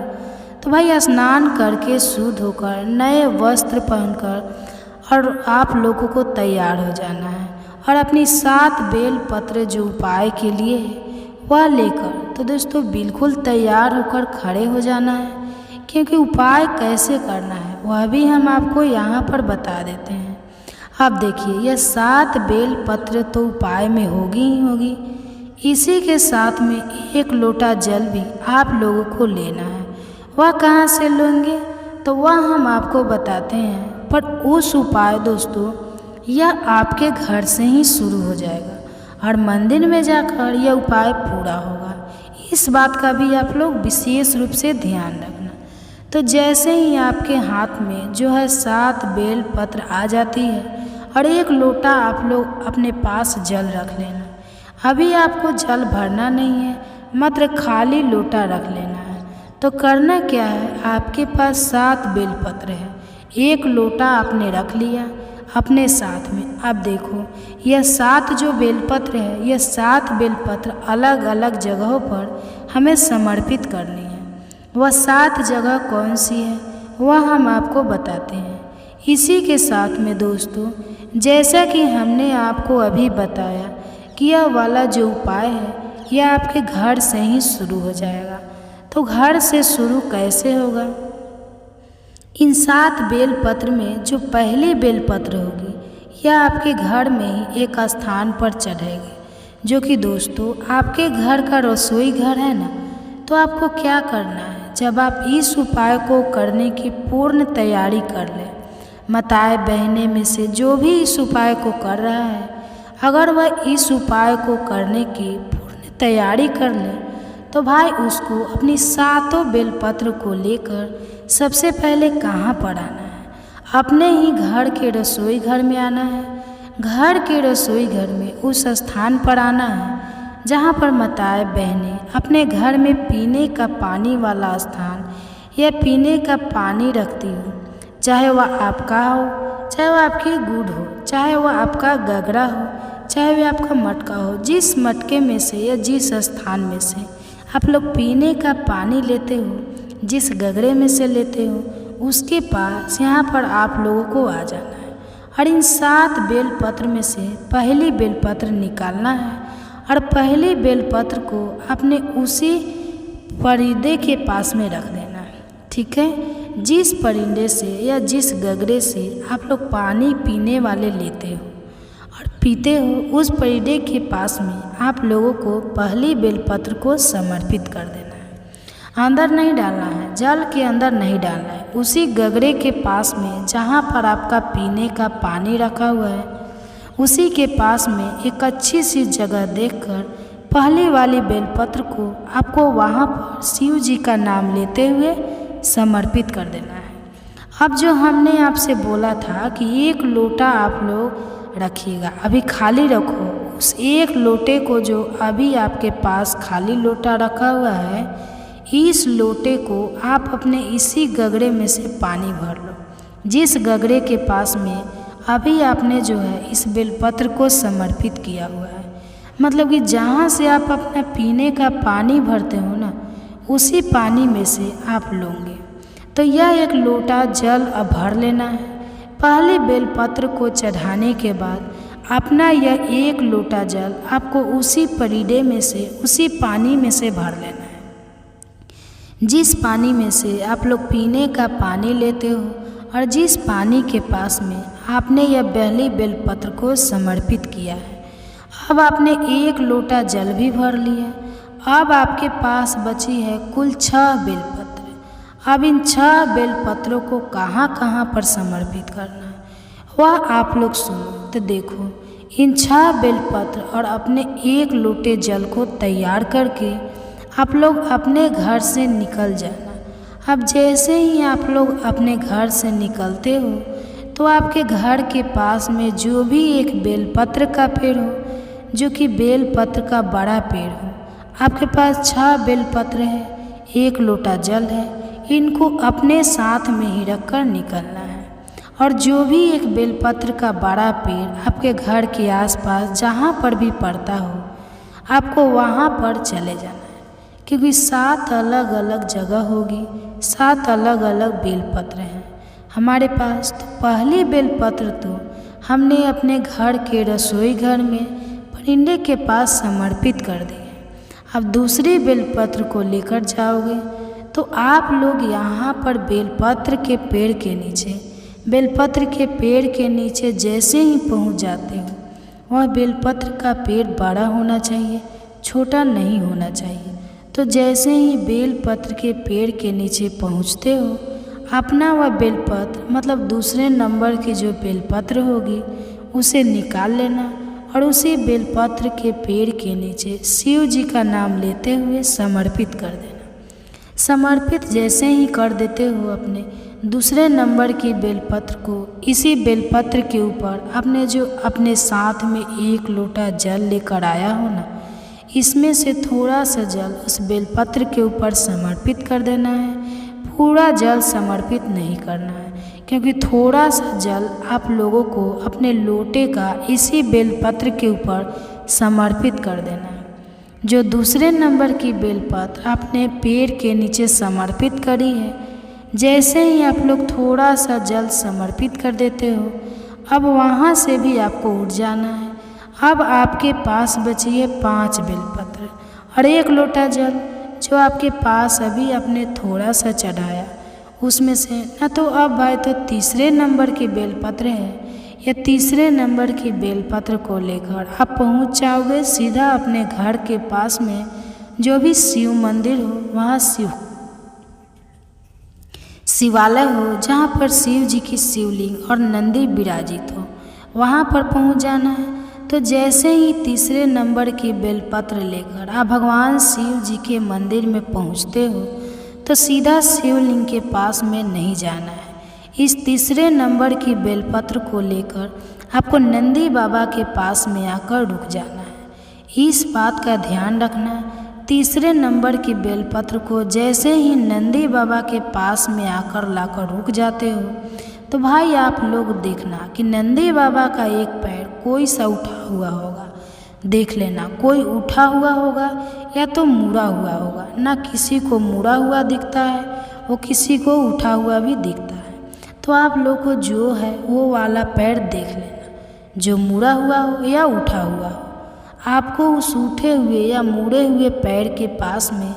तो भाई स्नान करके शुद्ध होकर नए वस्त्र पहनकर और आप लोगों को तैयार हो जाना है और अपनी 7 बेल पत्र जो उपाय के लिए है वह लेकर तो दोस्तों बिल्कुल तैयार होकर खड़े हो जाना है। क्योंकि उपाय कैसे करना है वह भी हम आपको यहाँ पर बता देते हैं। अब देखिए यह 7 बेल पत्र तो उपाय में होगी ही होगी, इसी के साथ में 1 लोटा जल भी आप लोगों को लेना है। वह कहाँ से लेंगे तो वह हम आपको बताते हैं, पर उस उपाय दोस्तों यह आपके घर से ही शुरू हो जाएगा और मंदिर में जाकर यह उपाय पूरा होगा। इस बात का भी आप लोग विशेष रूप से ध्यान रखना। तो जैसे ही आपके हाथ में जो है 7 बेल पत्र आ जाती है और 1 लोटा आप लोग अपने पास जल रख लेना। अभी आपको जल भरना नहीं है, मात्र खाली लोटा रख लेना है। तो करना क्या है, आपके पास 7 बेल पत्र है, 1 लोटा आपने रख लिया अपने साथ में। अब देखो यह 7 जो बेलपत्र है यह 7 बेलपत्र अलग अलग जगहों पर हमें समर्पित करनी है। वह 7 जगह कौन सी है वह हम आपको बताते हैं। इसी के साथ में दोस्तों जैसा कि हमने आपको अभी बताया कि यह वाला जो उपाय है यह आपके घर से ही शुरू हो जाएगा। तो घर से शुरू कैसे होगा इन 7 बेलपत्र में जो पहली बेलपत्र होगी यह आपके घर में ही एक स्थान पर चढ़ेगी, जो कि दोस्तों आपके घर का रसोई घर है ना। तो आपको क्या करना है, जब आप इस उपाय को करने की पूर्ण तैयारी कर लें, माताएं बहनें में से जो भी इस उपाय को कर रहा है, अगर वह इस उपाय को करने की पूर्ण तैयारी कर ले तो भाई उसको अपनी 7 बेलपत्र को लेकर सबसे पहले कहाँ पर आना है, अपने ही घर के रसोई घर में आना है। घर के रसोई घर में उस स्थान पर आना है जहाँ पर माताएं बहनें अपने घर में पीने का पानी वाला स्थान या पीने का पानी रखती हो, चाहे वह आपका हो, चाहे वह आपकी गुड़ हो, चाहे वह आपका गगरा हो, चाहे वह आपका मटका हो। जिस मटके में से या जिस स्थान में से आप लोग पीने का पानी लेते हो, जिस गगरे में से लेते हो, उसके पास यहाँ पर आप लोगों को आ जाना है और इन 7 बेलपत्र में से पहली बेलपत्र निकालना है और पहली बेलपत्र को अपने उसी परिंदे के पास में रख देना है। ठीक है, जिस परिंदे से या जिस गगरे से आप लोग पानी पीने वाले लेते हो और पीते हो, उस परिंदे के पास में आप लोगों को पहली बेलपत्र को समर्पित कर देना है। अंदर नहीं डालना है, जल के अंदर नहीं डालना है, उसी गगरे के पास में जहाँ पर आपका पीने का पानी रखा हुआ है उसी के पास में एक अच्छी सी जगह देखकर पहली वाली बेलपत्र को आपको वहाँ पर शिव जी का नाम लेते हुए समर्पित कर देना है। अब जो हमने आपसे बोला था कि 1 लोटा आप लोग रखिएगा, अभी खाली रखो। उस 1 लोटे को जो अभी आपके पास खाली लोटा रखा हुआ है, इस लोटे को आप अपने इसी गगरे में से पानी भर लो, जिस गगरे के पास में अभी आपने जो है इस बेलपत्र को समर्पित किया हुआ है। मतलब कि जहाँ से आप अपना पीने का पानी भरते हो ना, उसी पानी में से आप लोगे। तो यह 1 लोटा जल अब भर लेना है। पहले बेलपत्र को चढ़ाने के बाद अपना यह 1 लोटा जल आपको उसी परिंदे में से, उसी पानी में से भर लेना है, जिस पानी में से आप लोग पीने का पानी लेते हो और जिस पानी के पास में आपने यह पहली बेलपत्र को समर्पित किया है। अब आपने 1 लोटा जल भी भर लिया। अब आपके पास बची है कुल 6 बेलपत्र। अब इन 6 बेलपत्रों को कहाँ कहाँ पर समर्पित करना है वह आप लोग सुनो। तो देखो, इन 6 बेलपत्र और अपने 1 लोटे जल को तैयार करके आप लोग अपने घर से निकल जाना। अब जैसे ही आप लोग अपने घर से निकलते हो तो आपके घर के पास में जो भी एक बेलपत्र का पेड़ हो, जो कि बेलपत्र का बड़ा पेड़ हो, आपके पास 6 बेलपत्र है, 1 लोटा जल है, इनको अपने साथ में ही रखकर निकलना है। और जो भी एक बेलपत्र का बड़ा पेड़ आपके घर के आसपास जहाँ पर भी पड़ता हो, आपको वहाँ पर चले जाना है, क्योंकि 7 अलग अलग जगह होगी, 7 अलग अलग बेलपत्र हैं हमारे पास। तो पहली बेलपत्र तो हमने अपने घर के रसोई घर में परिंदे के पास समर्पित कर दी है। अब दूसरी बेलपत्र को लेकर जाओगे तो आप लोग यहाँ पर बेलपत्र के पेड़ के नीचे, बेलपत्र के पेड़ के नीचे जैसे ही पहुँच जाते हो, वह बेलपत्र का पेड़ बड़ा होना चाहिए, छोटा नहीं होना चाहिए। तो जैसे ही बेलपत्र के पेड़ के नीचे पहुँचते हो, अपना वह बेलपत्र मतलब दूसरे नंबर की जो बेलपत्र होगी उसे निकाल लेना और उसी बेलपत्र के पेड़ के नीचे शिव जी का नाम लेते हुए समर्पित कर देना। समर्पित जैसे ही कर देते हो अपने दूसरे नंबर की बेलपत्र को, इसी बेलपत्र के ऊपर आपने जो अपने साथ में 1 लोटा जल लेकर आया हो ना, इसमें से थोड़ा सा जल उस बेलपत्र के ऊपर समर्पित कर देना है। पूरा जल समर्पित नहीं करना है, क्योंकि थोड़ा सा जल आप लोगों को अपने लोटे का इसी बेलपत्र के ऊपर समर्पित कर देना है। जो दूसरे नंबर की बेलपत्र आपने पेड़ के नीचे समर्पित करी है, जैसे ही आप लोग थोड़ा सा जल समर्पित कर देते हो, अब वहाँ से भी आपको उठ जाना है। अब आपके पास बची है 5 बेलपत्र और 1 लोटा जल, जो आपके पास अभी आपने थोड़ा सा चढ़ाया, उसमें से न तो अब भाई तो तीसरे नंबर के बेलपत्र है या तीसरे नंबर की बेलपत्र को लेकर आप पहुंच जाओगे सीधा अपने घर के पास में जो भी शिव मंदिर हो, वहाँ शिवालय हो, जहाँ पर शिव जी की शिवलिंग और नंदी विराजित हो, वहाँ पर पहुँच जाना है। तो जैसे ही तीसरे नंबर की बेलपत्र लेकर आप भगवान शिव जी के मंदिर में पहुँचते हो तो सीधा शिवलिंग के पास में नहीं जाना है। इस तीसरे नंबर की बेलपत्र को लेकर आपको नंदी बाबा के पास में आकर रुक जाना है। इस बात का ध्यान रखना, तीसरे नंबर की बेलपत्र को जैसे ही नंदी बाबा के पास में आकर लाकर रुक जाते हो तो भाई आप लोग देखना कि नंदी बाबा का एक पैर कोई सा उठा हुआ होगा। देख लेना कोई उठा हुआ होगा या तो मुड़ा हुआ होगा। ना किसी को मुड़ा हुआ दिखता है, वो किसी को उठा हुआ भी दिखता है। तो आप लोग को जो है वो वाला पैर देख लेना, जो मुड़ा हुआ हो या उठा हुआ हो। आपको उस उठे हुए या मुड़े हुए पैर के पास में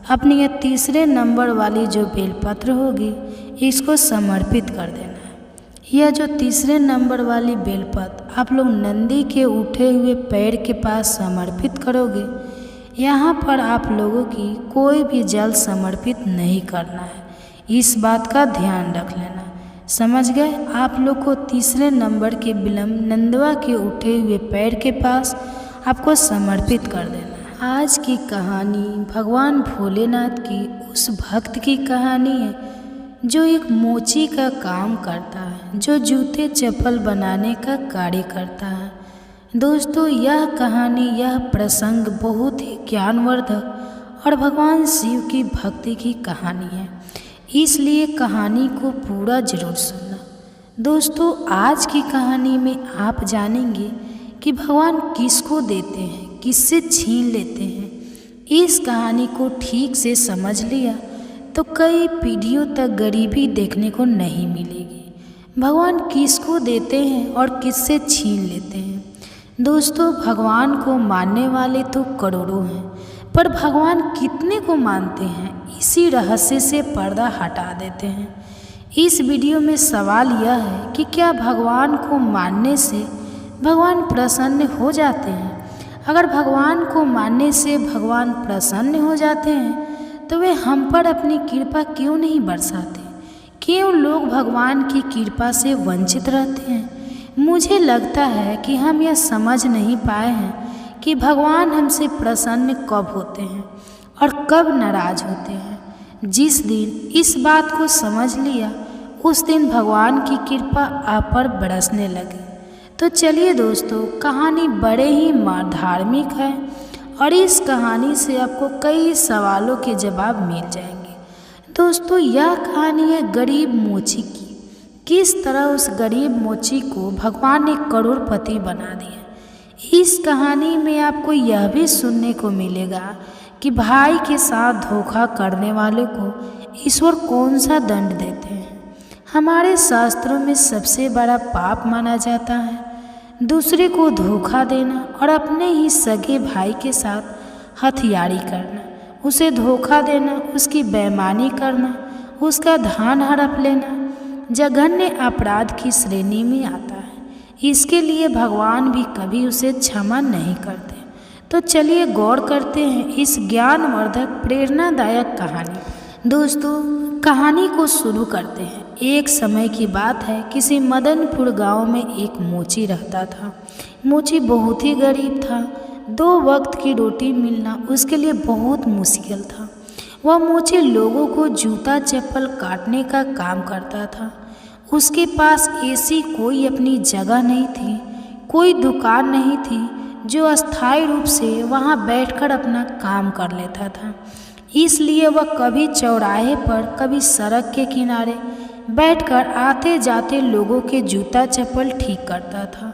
अपनी ये तीसरे नंबर वाली जो बेलपत्र होगी इसको समर्पित कर देना है। यह जो तीसरे नंबर वाली बेलपत्र आप लोग नंदी के उठे हुए पैर के पास समर्पित करोगे। यहाँ पर आप लोगों की कोई भी जल समर्पित नहीं करना है, इस बात का ध्यान रख लेना। समझ गए? आप लोग को तीसरे नंबर के विलम्ब नंदवा के उठे हुए पैर के पास आपको समर्पित कर देना है। आज की कहानी भगवान भोलेनाथ की उस भक्त की कहानी है जो एक मोची का काम करता है, जो जूते चप्पल बनाने का कार्य करता है। दोस्तों यह कहानी, यह प्रसंग बहुत ही ज्ञानवर्धक और भगवान शिव की भक्ति की कहानी है, इसलिए कहानी को पूरा जरूर सुनना। दोस्तों आज की कहानी में आप जानेंगे कि भगवान किसको देते हैं, किससे छीन लेते हैं। इस कहानी को ठीक से समझ लिया तो कई पीढ़ियों तक गरीबी देखने को नहीं मिलेगी। भगवान किसको देते हैं और किससे छीन लेते हैं। दोस्तों भगवान को मानने वाले तो करोड़ों हैं, पर भगवान कितने को मानते हैं इसी रहस्य से पर्दा हटा देते हैं। इस वीडियो में सवाल यह है कि क्या भगवान को मानने से भगवान प्रसन्न हो जाते हैं? अगर भगवान को मानने से भगवान प्रसन्न हो जाते हैं तो वे हम पर अपनी कृपा क्यों नहीं बरसाते? क्यों लोग भगवान की कृपा से वंचित रहते हैं? मुझे लगता है कि हम यह समझ नहीं पाए हैं कि भगवान हमसे प्रसन्न कब होते हैं और कब नाराज होते हैं। जिस दिन इस बात को समझ लिया उस दिन भगवान की कृपा आप पर बरसने लगे। तो चलिए दोस्तों कहानी बड़े ही धार्मिक है और इस कहानी से आपको कई सवालों के जवाब मिल जाएंगे। दोस्तों यह कहानी है गरीब मोची की। किस तरह उस गरीब मोची को भगवान ने करोड़पति बना दिया। इस कहानी में आपको यह भी सुनने को मिलेगा कि भाई के साथ धोखा करने वाले को ईश्वर कौन सा दंड देते हैं। हमारे शास्त्रों में सबसे बड़ा पाप माना जाता है दूसरे को धोखा देना और अपने ही सगे भाई के साथ हथियारी करना, उसे धोखा देना, उसकी बेईमानी करना, उसका धन हड़प लेना जघन्य अपराध की श्रेणी में आता है। इसके लिए भगवान भी कभी उसे क्षमा नहीं करते। तो चलिए गौर करते हैं इस ज्ञानवर्धक प्रेरणादायक कहानी। दोस्तों कहानी को शुरू करते हैं। एक समय की बात है, किसी मदनपुर गांव में एक मोची रहता था। मोची बहुत ही गरीब था। 2 वक्त की रोटी मिलना उसके लिए बहुत मुश्किल था। वह मोची लोगों को जूता चप्पल काटने का काम करता था। उसके पास ऐसी कोई अपनी जगह नहीं थी, कोई दुकान नहीं थी जो अस्थायी रूप से वहां बैठकर अपना काम कर लेता था। इसलिए वह कभी चौराहे पर, कभी सड़क के किनारे बैठकर आते जाते लोगों के जूता चप्पल ठीक करता था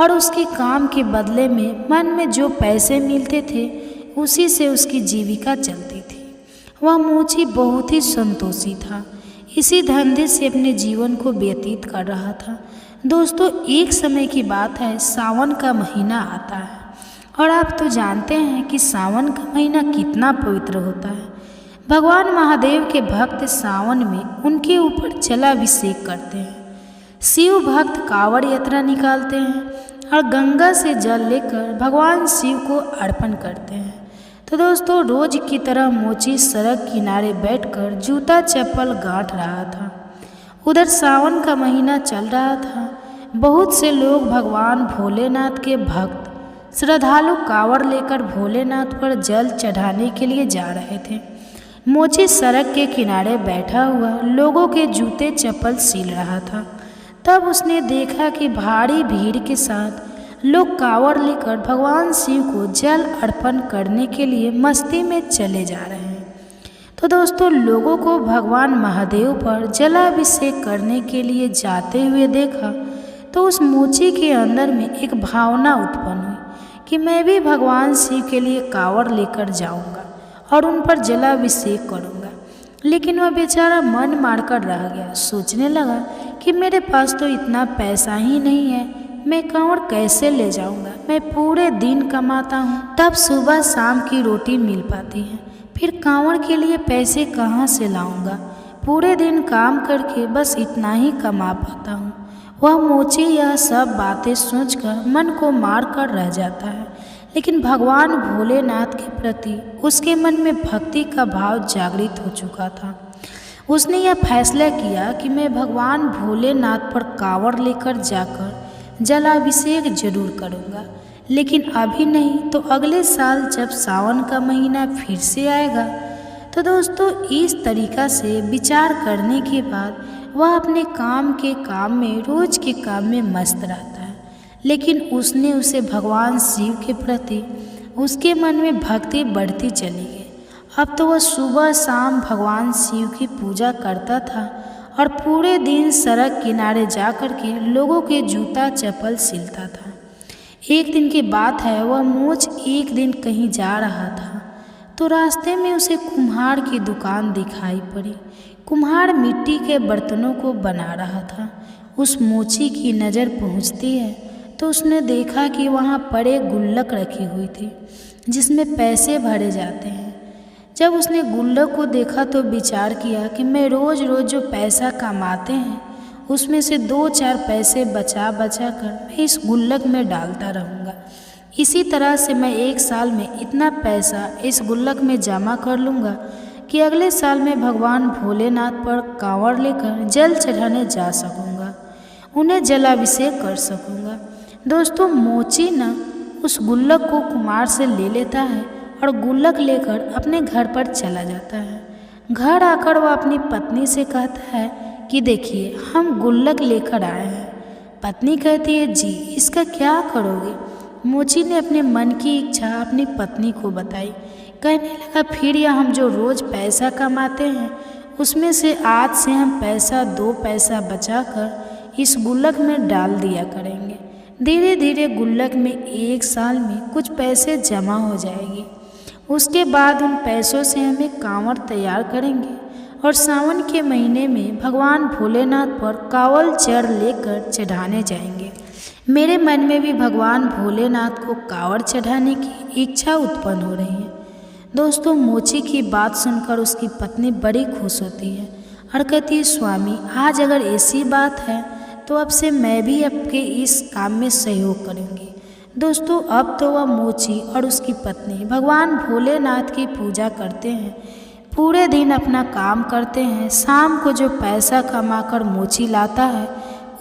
और उसके काम के बदले में मन में जो पैसे मिलते थे उसी से उसकी जीविका चलती थी। वह मोची बहुत ही संतोषी था, इसी धंधे से अपने जीवन को व्यतीत कर रहा था। दोस्तों एक समय की बात है, सावन का महीना आता है और आप तो जानते हैं कि सावन का महीना कितना पवित्र होता है। भगवान महादेव के भक्त सावन में उनके ऊपर जलाभिषेक करते हैं। शिव भक्त कांवड़ यात्रा निकालते हैं और गंगा से जल लेकर भगवान शिव को अर्पण करते हैं। तो दोस्तों, रोज की तरह मोची सड़क किनारे बैठकर जूता चप्पल गांठ रहा था। उधर सावन का महीना चल रहा था। बहुत से लोग भगवान भोलेनाथ के भक्त श्रद्धालु कांवड़ लेकर भोलेनाथ पर जल चढ़ाने के लिए जा रहे थे। मोची सड़क के किनारे बैठा हुआ लोगों के जूते चप्पल सील रहा था। तब उसने देखा कि भारी भीड़ के साथ लोग कांवड़ लेकर भगवान शिव को जल अर्पण करने के लिए मस्ती में चले जा रहे हैं। तो दोस्तों, लोगों को भगवान महादेव पर जलाभिषेक करने के लिए जाते हुए देखा तो उस मोची के अंदर में एक भावना उत्पन्न हुई कि मैं भी भगवान शिव के लिए कांवड़ लेकर जाऊंगा और उन पर जलाभिषेक करूंगा। लेकिन वह बेचारा मन मारकर रह गया। सोचने लगा कि मेरे पास तो इतना पैसा ही नहीं है, मैं कांवड़ कैसे ले जाऊंगा। मैं पूरे दिन कमाता हूँ, तब सुबह शाम की रोटी मिल पाती है, फिर कांवड़ के लिए पैसे कहाँ से लाऊंगा। पूरे दिन काम करके बस इतना ही कमा पाता हूँ। वह मोची यह सब बातें सोचकर मन को मार कर रह जाता है। लेकिन भगवान भोलेनाथ के प्रति उसके मन में भक्ति का भाव जागृत हो चुका था। उसने यह फैसला किया कि मैं भगवान भोलेनाथ पर कांवड़ लेकर जाकर जलाभिषेक जरूर करूँगा, लेकिन अभी नहीं तो अगले साल जब सावन का महीना फिर से आएगा। तो दोस्तों, इस तरीक़ा से विचार करने के बाद वह अपने काम में रोज के काम में मस्त रहता है। लेकिन उसे भगवान शिव के प्रति उसके मन में भक्ति बढ़ती चली गई। अब तो वह सुबह शाम भगवान शिव की पूजा करता था और पूरे दिन सड़क किनारे जा कर के लोगों के जूता चप्पल सिलता था। एक दिन की बात है, वह मोच एक दिन कहीं जा रहा था तो रास्ते में उसे कुम्हार की दुकान दिखाई पड़ी। कुम्हार मिट्टी के बर्तनों को बना रहा था। उस मोची की नज़र पहुंचती है तो उसने देखा कि वहाँ पड़े गुल्लक रखी हुई थी जिसमें पैसे भरे जाते हैं। जब उसने गुल्लक को देखा तो विचार किया कि मैं रोज़ रोज़ जो पैसा कमाते हैं उसमें से 2-4 पैसे बचा कर मैं इस गुल्लक में डालता रहूँगा। इसी तरह से मैं 1 साल में इतना पैसा इस गुल्लक में जमा कर लूँगा कि अगले साल मैं भगवान भोलेनाथ पर कांवड़ लेकर जल चढ़ाने जा सकूँगा, उन्हें जलाभिषेक कर सकूँगा। दोस्तों, मोची न उस गुल्लक को कुम्हार से ले लेता है और गुल्लक लेकर अपने घर पर चला जाता है। घर आकर वह अपनी पत्नी से कहता है कि देखिए, हम गुल्लक लेकर आए हैं। पत्नी कहती है, जी इसका क्या करोगे। मोची ने अपने मन की इच्छा अपनी पत्नी को बताई। कहने लगा, फिर यह हम जो रोज़ पैसा कमाते हैं उसमें से आज से हम 2 पैसा बचाकर इस गुल्लक में डाल दिया करेंगे। धीरे धीरे गुल्लक में 1 साल में कुछ पैसे जमा हो जाएंगे। उसके बाद उन पैसों से हमें कांवड़ तैयार करेंगे और सावन के महीने में भगवान भोलेनाथ पर कांवड़ जल लेकर चढ़ाने जाएंगे। मेरे मन में भी भगवान भोलेनाथ को कांवड़ चढ़ाने की इच्छा उत्पन्न हो रही है। दोस्तों, मोची की बात सुनकर उसकी पत्नी बड़ी खुश होती है और कहती है, स्वामी आज अगर ऐसी बात है तो अब से मैं भी आपके इस काम में सहयोग करूँगी। दोस्तों, अब तो वह मोची और उसकी पत्नी भगवान भोलेनाथ की पूजा करते हैं, पूरे दिन अपना काम करते हैं। शाम को जो पैसा कमाकर मोची लाता है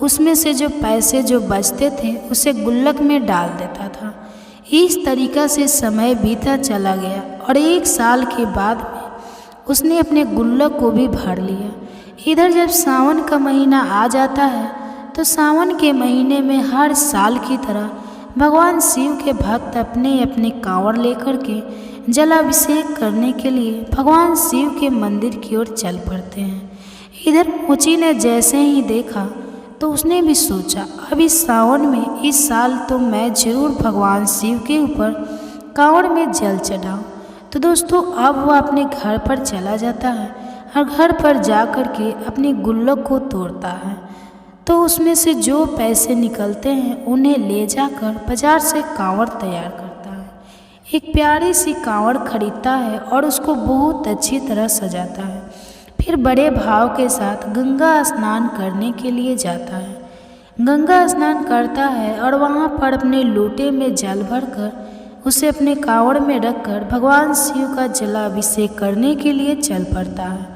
उसमें से जो पैसे जो बचते थे उसे गुल्लक में डाल देता था। इस तरीक़ा से समय बीता चला गया और 1 साल के बाद में उसने अपने गुल्लक को भी भर लिया। इधर जब सावन का महीना आ जाता है तो सावन के महीने में हर साल की तरह भगवान शिव के भक्त अपने अपने कांवड़ लेकर के जलाभिषेक करने के लिए भगवान शिव के मंदिर की ओर चल पड़ते हैं। इधर मोची ने जैसे ही देखा तो उसने भी सोचा, अब इस सावन में इस साल तो मैं जरूर भगवान शिव के ऊपर कांवड़ में जल चढ़ाऊँ। तो दोस्तों, अब वह अपने घर पर चला जाता है और घर पर जा कर के अपनी गुल्लक को तोड़ता है। तो उसमें से जो पैसे निकलते हैं उन्हें ले जाकर बाजार से कांवड़ तैयार करता है। एक प्यारी सी कांवड़ खरीदता है और उसको बहुत अच्छी तरह सजाता है। फिर बड़े भाव के साथ गंगा स्नान करने के लिए जाता है। गंगा स्नान करता है और वहाँ पर अपने लोटे में जल भरकर उसे अपने कांवड़ में रखकर भगवान शिव का जलाभिषेक करने के लिए चल पड़ता है।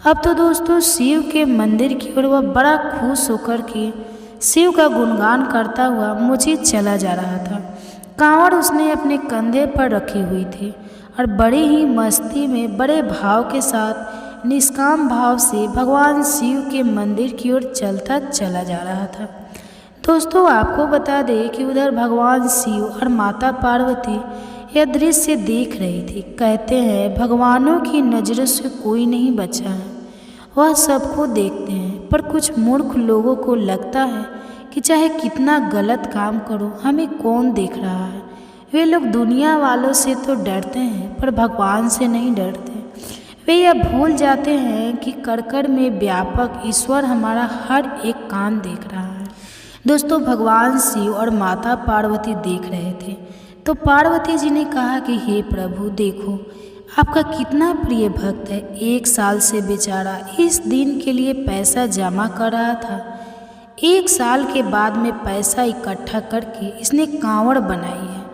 अब तो दोस्तों शिव के मंदिर की ओर वह बड़ा खुश होकर के शिव का गुणगान करता हुआ मुझे चला जा रहा था। कांवड़ उसने अपने कंधे पर रखी हुई थी और बड़ी ही मस्ती में बड़े भाव के साथ निष्काम भाव से भगवान शिव के मंदिर की ओर चलता चला जा रहा था। दोस्तों आपको बता दें कि उधर भगवान शिव और माता पार्वती यह दृश्य देख रही थी। कहते हैं भगवानों की नज़रों से कोई नहीं बचा है, वह सबको देखते हैं। पर कुछ मूर्ख लोगों को लगता है कि चाहे कितना गलत काम करो हमें कौन देख रहा है। वे लोग दुनिया वालों से तो डरते हैं पर भगवान से नहीं डरते। वे यह भूल जाते हैं कि कड़ में व्यापक ईश्वर हमारा हर एक काम देख रहा है। दोस्तों भगवान शिव और माता पार्वती देख रहे थे तो पार्वती जी ने कहा कि हे प्रभु देखो आपका कितना प्रिय भक्त है, 1 साल से बेचारा इस दिन के लिए पैसा जमा कर रहा था। 1 साल के बाद में पैसा इकट्ठा करके इसने कांवड़ बनाई है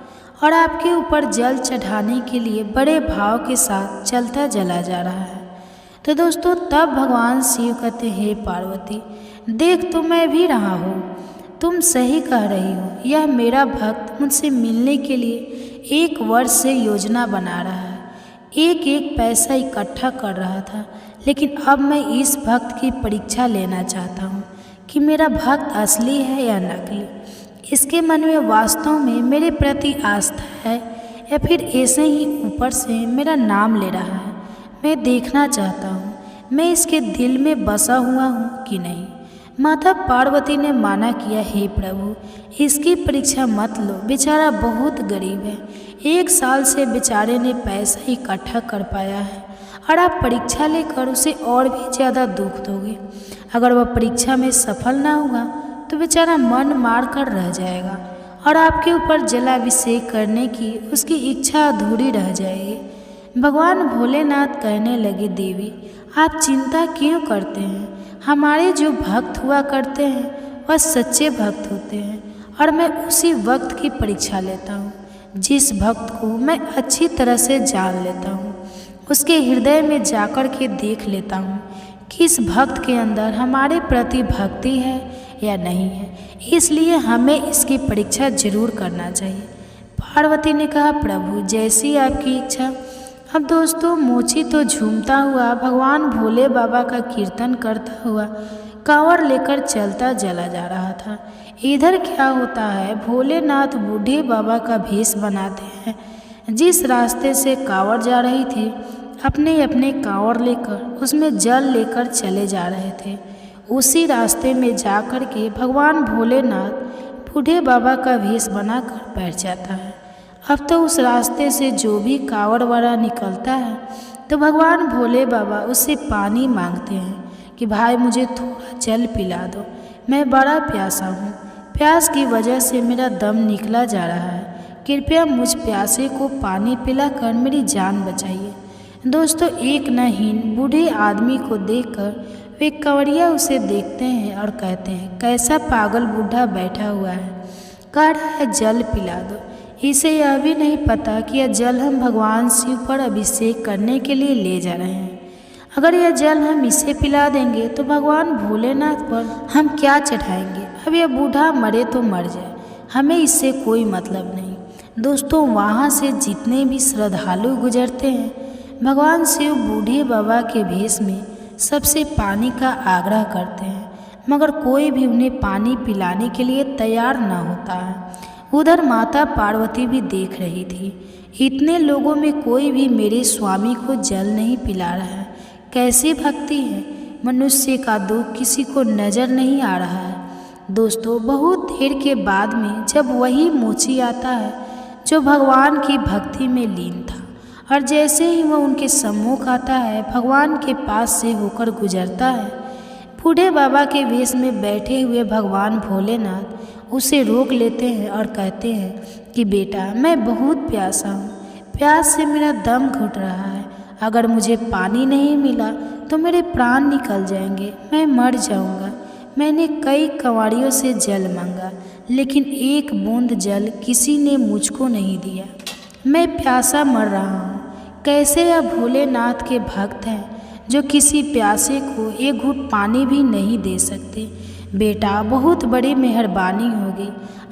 और आपके ऊपर जल चढ़ाने के लिए बड़े भाव के साथ चलता चला जा रहा है। तो दोस्तों तब भगवान शिव कहते हे पार्वती देख तो मैं भी रहा हूँ, तुम सही कह रही हो। यह मेरा भक्त मुझसे मिलने के लिए 1 वर्ष से योजना बना रहा है, एक पैसा इकट्ठा कर रहा था। लेकिन अब मैं इस भक्त की परीक्षा लेना चाहता हूँ कि मेरा भक्त असली है या नकली। इसके मन में वास्तव में मेरे प्रति आस्था है या फिर ऐसे ही ऊपर से मेरा नाम ले रहा है। मैं देखना चाहता हूँ मैं इसके दिल में बसा हुआ हूँ कि नहीं। माता पार्वती ने माना किया हे प्रभु इसकी परीक्षा मत लो, बेचारा बहुत गरीब है। 1 साल से बेचारे ने पैसा इकट्ठा कर पाया है और आप परीक्षा लेकर उसे और भी ज़्यादा दुख दोगे। अगर वह परीक्षा में सफल ना हुआ तो बेचारा मन मार कर रह जाएगा और आपके ऊपर जलाभिषेक करने की उसकी इच्छा अधूरी रह जाएगी। भगवान भोलेनाथ कहने लगे देवी आप चिंता क्यों करते हैं, हमारे जो भक्त हुआ करते हैं वह सच्चे भक्त होते हैं और मैं उसी वक्त की परीक्षा लेता हूँ जिस भक्त को मैं अच्छी तरह से जान लेता हूँ। उसके हृदय में जाकर के देख लेता हूँ कि इस भक्त के अंदर हमारे प्रति भक्ति है या नहीं है, इसलिए हमें इसकी परीक्षा जरूर करना चाहिए। पार्वती ने कहा प्रभु जैसी आपकी इच्छा। अब दोस्तों मोची तो झूमता हुआ भगवान भोले बाबा का कीर्तन करता हुआ कांवड़ लेकर चलता चला जा रहा था। इधर क्या होता है भोलेनाथ बूढ़े बाबा का भेष बनाते हैं। जिस रास्ते से कांवड़ जा रही थी अपने अपने कांवड़ लेकर उसमें जल लेकर चले जा रहे थे। उसी रास्ते में जाकर के भगवान भोलेनाथ बूढ़े बाबा का भेष बनाकर बैठ जाता है। अब तो उस रास्ते से जो भी कांवड़ वाला निकलता है तो भगवान भोले बाबा उससे पानी मांगते हैं कि भाई मुझे थोड़ा जल पिला दो, मैं बड़ा प्यासा हूँ, प्यास की वजह से मेरा दम निकला जा रहा है, कृपया मुझ प्यासे को पानी पिलाकर मेरी जान बचाइए। दोस्तों एक नहीन बूढ़े आदमी को देखकर वे कंवरिया उसे देखते हैं और कहते हैं कैसा पागल बूढ़ा बैठा हुआ है, कह रहा है जल पिला दो। इसे यह भी नहीं पता कि यह जल हम भगवान शिव पर अभिषेक करने के लिए ले जा रहे हैं। अगर यह जल हम इसे पिला देंगे तो भगवान भोलेनाथ पर हम क्या चढ़ाएंगे। अब यह बूढ़ा मरे तो मर जाए, हमें इससे कोई मतलब नहीं। दोस्तों वहाँ से जितने भी श्रद्धालु गुजरते हैं भगवान शिव बूढ़े बाबा के भेष में सबसे पानी का आग्रह करते हैं, मगर कोई भी उन्हें पानी पिलाने के लिए तैयार न होता है। उधर माता पार्वती भी देख रही थी, इतने लोगों में कोई भी मेरे स्वामी को जल नहीं पिला रहा है, कैसी भक्ति है। मनुष्य का दुख किसी को नज़र नहीं आ रहा है। दोस्तों बहुत देर के बाद में जब वही मोची आता है जो भगवान की भक्ति में लीन था और जैसे ही वह उनके सम्मुख आता है भगवान के पास से होकर गुजरता है, बूढ़े बाबा के वेश में बैठे हुए भगवान भोलेनाथ उसे रोक लेते हैं और कहते हैं कि बेटा मैं बहुत प्यासा हूँ, प्यास से मेरा दम घुट रहा है। अगर मुझे पानी नहीं मिला तो मेरे प्राण निकल जाएंगे, मैं मर जाऊंगा। मैंने कई कंवारियों से जल मांगा, लेकिन एक बूंद जल किसी ने मुझको नहीं दिया। मैं प्यासा मर रहा हूँ। कैसे यह भोलेनाथ के भक्त हैं जो किसी प्यासे को एक घूंट पानी भी नहीं दे सकते। बेटा, बहुत बड़ी मेहरबानी होगी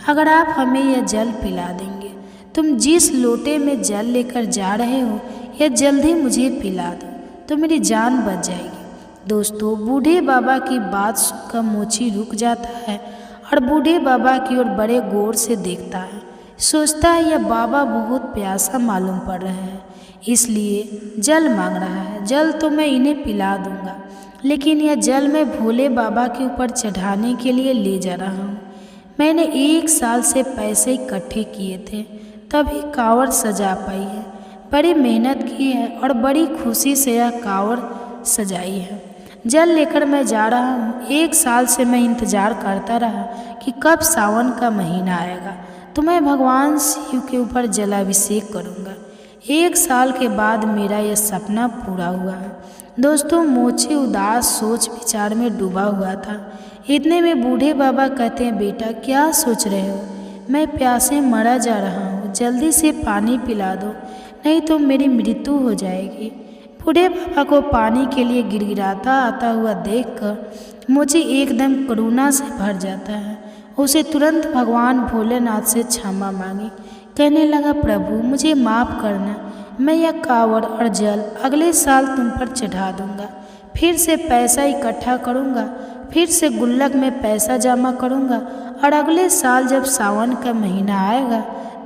अगर आप हमें यह जल पिला देंगे। तुम जिस लोटे में जल लेकर जा रहे हो, यह जल्दी मुझे पिला दो तो मेरी जान बच जाएगी। दोस्तों, बूढ़े बाबा की बात सुनकर मोची रुक जाता है और बूढ़े बाबा की ओर बड़े गौर से देखता है। सोचता है यह बाबा बहुत प्यासा मालूम पड़ रहा है, इसलिए जल मांग रहा है। जल तो मैं इन्हें पिला दूंगा, लेकिन यह जल मैं भोले बाबा के ऊपर चढ़ाने के लिए ले जा रहा हूँ। मैंने 1 साल से पैसे इकट्ठे किए थे, तभी कांवड़ सजा पाई है। बड़ी मेहनत की है और बड़ी खुशी से यह कांवड़ सजाई है। जल लेकर मैं जा रहा हूँ। 1 साल से मैं इंतज़ार करता रहा कि कब सावन का महीना आएगा तो मैं भगवान शिव के ऊपर जलाभिषेक करूँगा। 1 साल के बाद मेरा यह सपना पूरा हुआ है। दोस्तों, मोची उदास सोच विचार में डूबा हुआ था। इतने में बूढ़े बाबा कहते हैं, बेटा क्या सोच रहे हो? मैं प्यासे मरा जा रहा हूँ, जल्दी से पानी पिला दो, नहीं तो मेरी मृत्यु हो जाएगी। बूढ़े बाबा को पानी के लिए गिड़गिड़ाता आता हुआ देखकर मोची एकदम करुणा से भर जाता है। उसे तुरंत भगवान भोलेनाथ से क्षमा मांगी। कहने लगा, प्रभु मुझे माफ़ करना, मैं यह कांवड़ और जल अगले साल तुम पर चढ़ा दूंगा। फिर से पैसा इकट्ठा करूंगा, फिर से गुल्लक में पैसा जमा करूंगा और अगले साल जब सावन का महीना आएगा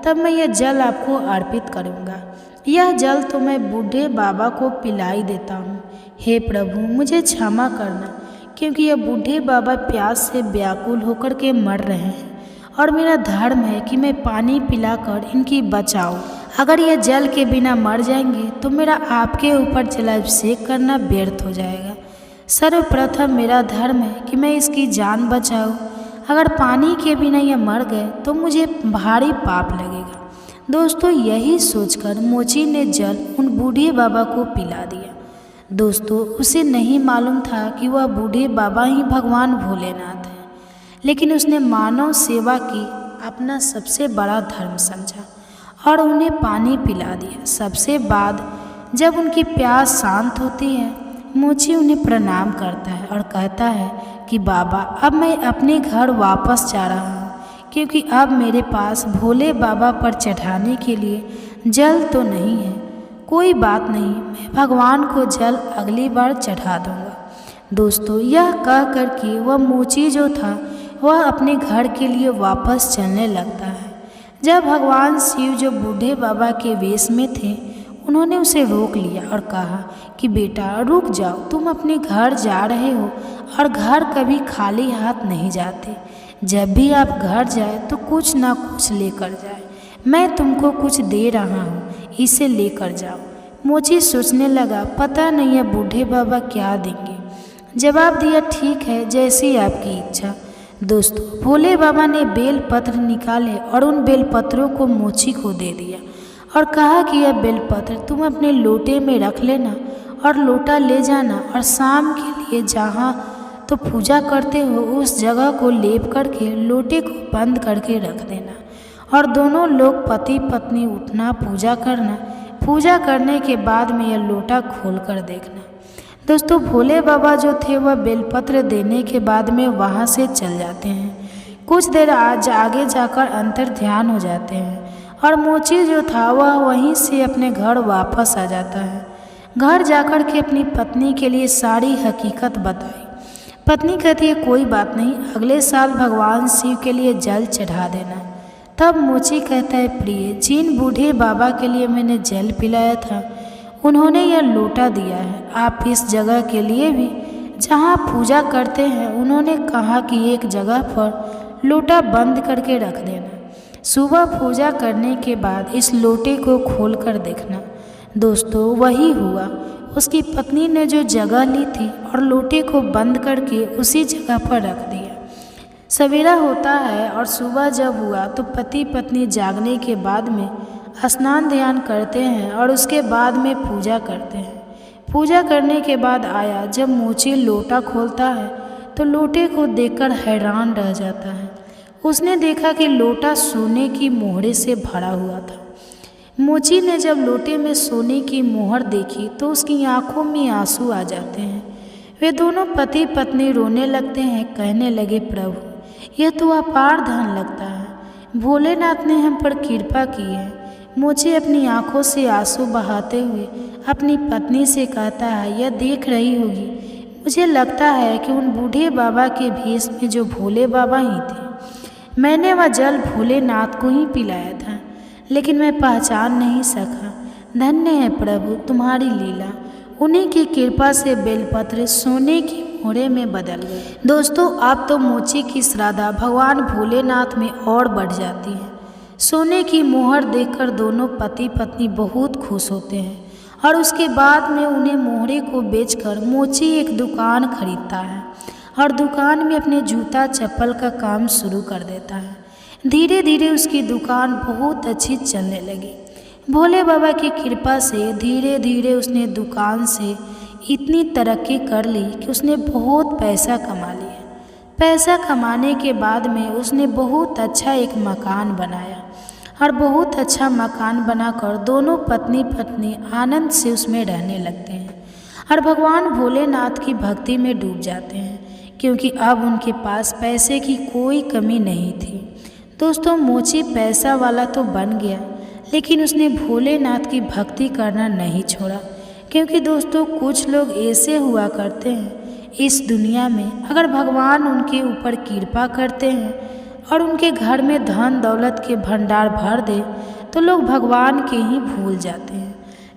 तब मैं यह जल आपको अर्पित करूंगा। यह जल तो मैं बूढ़े बाबा को पिलाई देता हूँ। हे प्रभु, मुझे क्षमा करना, क्योंकि यह बूढ़े बाबा प्यास से व्याकुल होकर के मर रहे हैं और मेरा धर्म है कि मैं पानी पिलाकर इनकी बचाऊं। अगर यह जल के बिना मर जाएंगे तो मेरा आपके ऊपर जलाभिषेक करना व्यर्थ हो जाएगा। सर्वप्रथम मेरा धर्म है कि मैं इसकी जान बचाऊं। अगर पानी के बिना यह मर गए तो मुझे भारी पाप लगेगा। दोस्तों, यही सोचकर मोची ने जल उन बूढ़े बाबा को पिला दिया। दोस्तों, उसे नहीं मालूम था कि वह बूढ़े बाबा ही भगवान भोलेनाथ हैं, लेकिन उसने मानव सेवा की अपना सबसे बड़ा धर्म समझा और उन्हें पानी पिला दिया। सबसे बाद जब उनकी प्यास शांत होती है, मोची उन्हें प्रणाम करता है और कहता है कि बाबा, अब मैं अपने घर वापस जा रहा हूँ, क्योंकि अब मेरे पास भोले बाबा पर चढ़ाने के लिए जल तो नहीं है। कोई बात नहीं, मैं भगवान को जल अगली बार चढ़ा दूँगा। दोस्तों, यह कह कर कि वह मोची जो था वह अपने घर के लिए वापस चलने लगता है। जब भगवान शिव जो बूढ़े बाबा के वेश में थे, उन्होंने उसे रोक लिया और कहा कि बेटा रुक जाओ, तुम अपने घर जा रहे हो और घर कभी खाली हाथ नहीं जाते। जब भी आप घर जाए तो कुछ ना कुछ लेकर जाए। मैं तुमको कुछ दे रहा हूँ, इसे लेकर जाओ। मोची सोचने लगा, पता नहीं है बूढ़े बाबा क्या देंगे। जवाब दिया, ठीक है, जैसी आपकी इच्छा। दोस्तों, भोले बाबा ने बेलपत्र निकाले और उन बेलपत्रों को मोची को दे दिया और कहा कि यह बेलपत्र तुम अपने लोटे में रख लेना और लोटा ले जाना और शाम के लिए जहाँ तो पूजा करते हो उस जगह को लेप करके लोटे को बंद करके रख देना और दोनों लोग पति पत्नी उठना, पूजा करना। पूजा करने के बाद में यह लोटा खोल कर देखना। दोस्तों, भोले बाबा जो थे वह बेलपत्र देने के बाद में वहाँ से चल जाते हैं। कुछ देर आज आगे जाकर अंतर ध्यान हो जाते हैं और मोची जो था वह वहीं से अपने घर वापस आ जाता है। घर जाकर के अपनी पत्नी के लिए सारी हकीकत बताई। पत्नी कहती है, कोई बात नहीं, अगले साल भगवान शिव के लिए जल चढ़ा देना। तब मोची कहता है, प्रिय, जिन बूढ़े बाबा के लिए मैंने जल पिलाया था उन्होंने यह लोटा दिया है। आप इस जगह के लिए भी जहाँ पूजा करते हैं उन्होंने कहा कि एक जगह पर लोटा बंद करके रख देना। सुबह पूजा करने के बाद इस लोटे को खोल कर देखना। दोस्तों, वही हुआ। उसकी पत्नी ने जो जगह ली थी और लोटे को बंद करके उसी जगह पर रख दिया। सवेरा होता है और सुबह जब हुआ तो पति पत्नी जागने के बाद में स्नान ध्यान करते हैं और उसके बाद में पूजा करते हैं। पूजा करने के बाद आया जब मोची लोटा खोलता है तो लोटे को देखकर हैरान रह जाता है। उसने देखा कि लोटा सोने की मोहरे से भरा हुआ था। मोची ने जब लोटे में सोने की मोहर देखी तो उसकी आंखों में आंसू आ जाते हैं। वे दोनों पति पत्नी रोने लगते हैं, कहने लगे, प्रभु यह तो अपार धन लगता है, भोलेनाथ ने हम पर कृपा की है। मोची अपनी आंखों से आंसू बहाते हुए अपनी पत्नी से कहता है, यह देख रही होगी, मुझे लगता है कि उन बूढ़े बाबा के भेष में जो भोले बाबा ही थे। मैंने वह जल भोलेनाथ को ही पिलाया था, लेकिन मैं पहचान नहीं सका। धन्य है प्रभु तुम्हारी लीला। उन्हीं की कृपा से बेलपत्र सोने की मोहरे में बदल गए। दोस्तों, अब तो मोची की श्रद्धा भगवान भोलेनाथ में और बढ़ जाती है। सोने की मोहर देखकर दोनों पति पत्नी बहुत खुश होते हैं और उसके बाद में उन्हें मोहरे को बेचकर मोची एक दुकान खरीदता है और दुकान में अपने जूता चप्पल का काम शुरू कर देता है। धीरे धीरे उसकी दुकान बहुत अच्छी चलने लगी। भोले बाबा की कृपा से धीरे धीरे उसने दुकान से इतनी तरक्की कर ली कि उसने बहुत पैसा कमा लिया। पैसा कमाने के बाद में उसने बहुत अच्छा एक मकान बनाया और बहुत अच्छा मकान बनाकर दोनों पत्नी पत्नी आनंद से उसमें रहने लगते हैं और भगवान भोलेनाथ की भक्ति में डूब जाते हैं, क्योंकि अब उनके पास पैसे की कोई कमी नहीं थी। दोस्तों, मोची पैसा वाला तो बन गया, लेकिन उसने भोलेनाथ की भक्ति करना नहीं छोड़ा, क्योंकि दोस्तों कुछ लोग ऐसे हुआ करते हैं इस दुनिया में, अगर भगवान उनके ऊपर कृपा करते हैं और उनके घर में धन दौलत के भंडार भर दे तो लोग भगवान के ही भूल जाते हैं।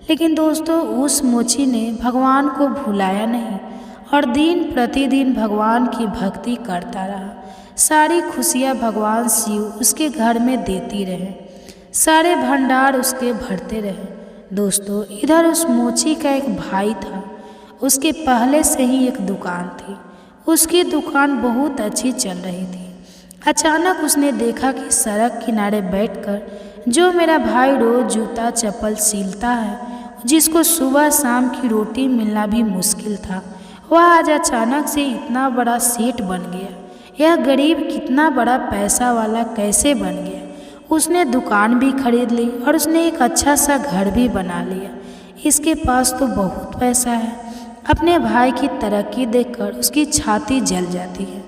लेकिन दोस्तों, उस मोची ने भगवान को भुलाया नहीं और दिन प्रतिदिन भगवान की भक्ति करता रहा। सारी खुशियाँ भगवान शिव उसके घर में देती रहे, सारे भंडार उसके भरते रहे। दोस्तों, इधर उस मोची का एक भाई था। उसके पहले से ही एक दुकान थी। उसकी दुकान बहुत अच्छी चल रही थी। अचानक उसने देखा कि सड़क किनारे बैठकर जो मेरा भाई रोज जूता चप्पल सीलता है, जिसको सुबह शाम की रोटी मिलना भी मुश्किल था, वह आज अचानक से इतना बड़ा सेठ बन गया। यह गरीब कितना बड़ा पैसा वाला कैसे बन गया। उसने दुकान भी खरीद ली और उसने एक अच्छा सा घर भी बना लिया। इसके पास तो बहुत पैसा है। अपने भाई की तरक्की देखकर उसकी छाती जल जाती है,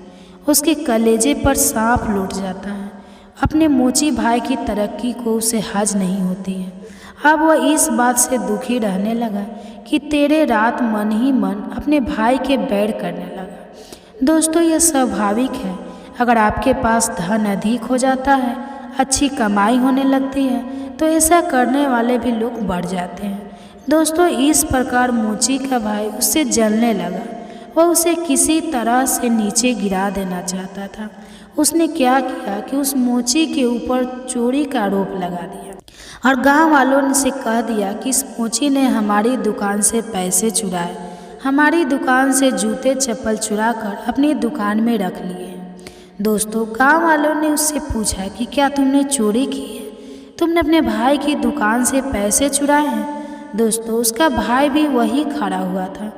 उसके कलेजे पर सांप लौट जाता है। अपने मोची भाई की तरक्की को उसे हज नहीं होती है। अब वह इस बात से दुखी रहने लगा कि तेरे रात मन ही मन अपने भाई के बैर करने लगा। दोस्तों, यह स्वाभाविक है। अगर आपके पास धन अधिक हो जाता है, अच्छी कमाई होने लगती है, तो ऐसा करने वाले भी लोग बढ़ जाते हैं। दोस्तों, इस प्रकार मोची का भाई उससे जलने लगा। वह उसे किसी तरह से नीचे गिरा देना चाहता था। उसने क्या किया कि उस मोची के ऊपर चोरी का आरोप लगा दिया और गांव वालों ने से कह दिया कि इस मोची ने हमारी दुकान से पैसे चुराए, हमारी दुकान से जूते चप्पल चुरा कर अपनी दुकान में रख लिए। दोस्तों, गांव वालों ने उससे पूछा कि क्या तुमने चोरी की है? तुमने अपने भाई की दुकान से पैसे चुराए हैं? दोस्तों, उसका भाई भी वही खड़ा हुआ था।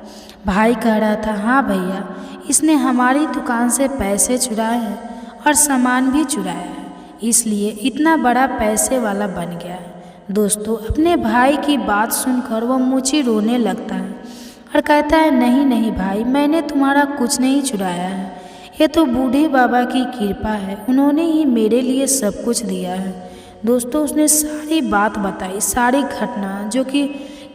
भाई कह रहा था, हाँ भैया, इसने हमारी दुकान से पैसे चुराए हैं और सामान भी चुराया है, इसलिए इतना बड़ा पैसे वाला बन गया है। दोस्तों, अपने भाई की बात सुनकर वह मोची रोने लगता है और कहता है, नहीं नहीं भाई, मैंने तुम्हारा कुछ नहीं चुराया है। ये तो बूढ़े बाबा की कृपा है, उन्होंने ही मेरे लिए सब कुछ दिया है। दोस्तों, उसने सारी बात बताई, सारी घटना जो कि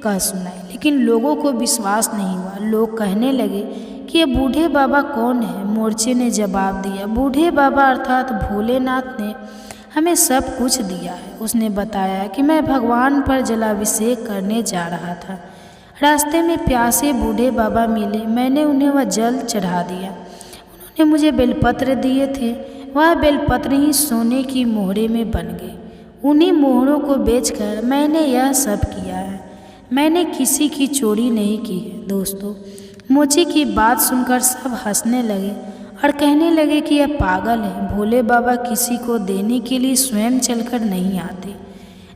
कह सुनाई, लेकिन लोगों को विश्वास नहीं हुआ। लोग कहने लगे कि ये बूढ़े बाबा कौन है? मोर्चे ने जवाब दिया, बूढ़े बाबा अर्थात भोलेनाथ ने हमें सब कुछ दिया है। उसने बताया कि मैं भगवान पर जलाभिषेक करने जा रहा था। रास्ते में प्यासे बूढ़े बाबा मिले, मैंने उन्हें वह जल चढ़ा दिया। उन्होंने मुझे बेलपत्र दिए थे, वह बेलपत्र ही सोने की मोहरे में बन गए। उन्हीं मोहरों को बेचकर मैंने यह सब किया है। मैंने किसी की चोरी नहीं की है। दोस्तों, मोची की बात सुनकर सब हंसने लगे और कहने लगे कि यह पागल है, भोले बाबा किसी को देने के लिए स्वयं चलकर नहीं आते।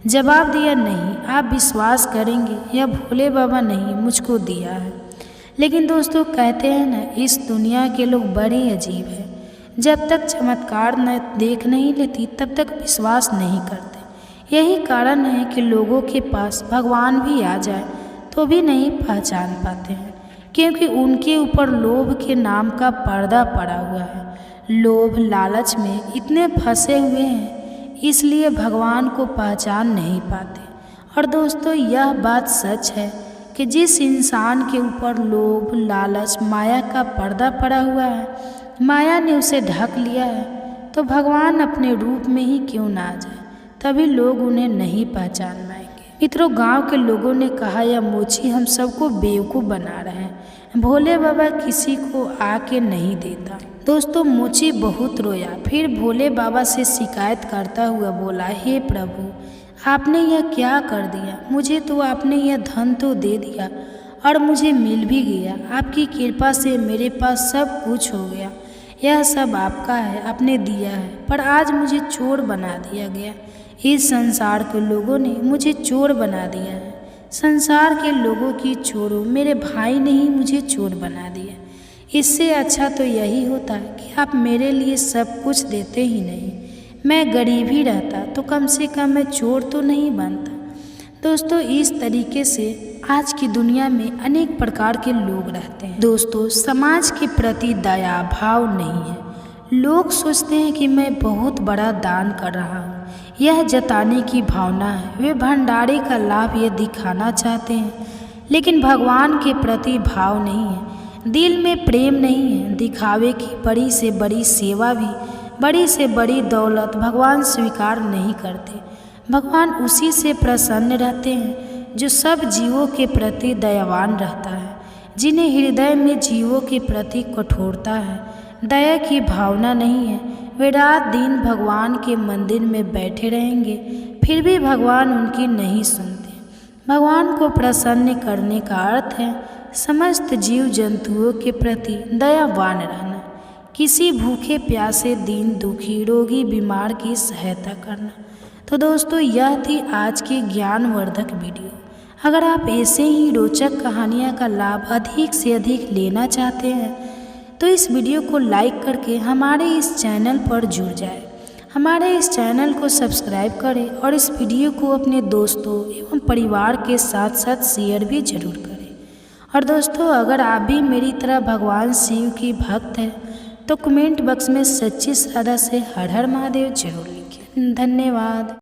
जवाब दिया, नहीं, आप विश्वास करेंगे यह भोले बाबा नहीं मुझको दिया है। लेकिन दोस्तों कहते हैं ना, इस दुनिया के लोग बड़े अजीब हैं। जब तक चमत्कार न देख नहीं लेती तब तक विश्वास नहीं करते। यही कारण है कि लोगों के पास भगवान भी आ जाए तो भी नहीं पहचान पाते हैं, क्योंकि उनके ऊपर लोभ के नाम का पर्दा पड़ा हुआ है। लोभ लालच में इतने फंसे हुए हैं, इसलिए भगवान को पहचान नहीं पाते। और दोस्तों यह बात सच है कि जिस इंसान के ऊपर लोभ लालच माया का पर्दा पड़ा हुआ है, माया ने उसे ढक लिया है, तो भगवान अपने रूप में ही क्यों ना आ जाए, तभी लोग उन्हें नहीं पहचान पाएंगे। मित्रों, गांव के लोगों ने कहा, यह मोची हम सबको बेवकूफ़ बना रहे हैं, भोले बाबा किसी को आके नहीं देता। दोस्तों मोची बहुत रोया, फिर भोले बाबा से शिकायत करता हुआ बोला, हे प्रभु, आपने यह क्या कर दिया? मुझे तो आपने यह धन तो दे दिया और मुझे मिल भी गया। आपकी कृपा से मेरे पास सब कुछ हो गया। यह सब आपका है, आपने दिया है, पर आज मुझे चोर बना दिया गया। इस संसार के लोगों ने मुझे चोर बना दिया है। संसार के लोगों की छोड़ो, मेरे भाई ने ही मुझे चोर बना दिया। इससे अच्छा तो यही होता कि आप मेरे लिए सब कुछ देते ही नहीं। मैं गरीब ही रहता तो कम से कम मैं चोर तो नहीं बनता। दोस्तों इस तरीके से आज की दुनिया में अनेक प्रकार के लोग रहते हैं। दोस्तों समाज के प्रति दया भाव नहीं है। लोग सोचते हैं कि मैं बहुत बड़ा दान कर रहा हूँ, यह जताने की भावना है। वे भंडारे का लाभ ये दिखाना चाहते हैं, लेकिन भगवान के प्रति भाव नहीं है, दिल में प्रेम नहीं है। दिखावे की बड़ी से बड़ी सेवा भी, बड़ी से बड़ी दौलत भगवान स्वीकार नहीं करते। भगवान उसी से प्रसन्न रहते हैं जो सब जीवों के प्रति दयावान रहता है, जिन्हें हृदय में जीवों के प्रति कठोरता है, दया की भावना नहीं है। वे रात दिन भगवान के मंदिर में बैठे रहेंगे, फिर भी भगवान उनकी नहीं सुनते। भगवान को प्रसन्न करने का अर्थ है समस्त जीव जंतुओं के प्रति दयावान रहना, किसी भूखे प्यासे दीन दुखी रोगी बीमार की सहायता करना। तो दोस्तों यह थी आज की ज्ञानवर्धक वीडियो। अगर आप ऐसे ही रोचक कहानियाँ का लाभ अधिक से अधिक लेना चाहते हैं तो इस वीडियो को लाइक करके हमारे इस चैनल पर जुड़ जाए। हमारे इस चैनल को सब्सक्राइब करें और इस वीडियो को अपने दोस्तों एवं परिवार के साथ साथ शेयर भी जरूर करें। और दोस्तों अगर आप भी मेरी तरह भगवान शिव की भक्त हैं तो कमेंट बॉक्स में सच्ची श्रद्धा से हर हर महादेव जरूर लिखें। धन्यवाद।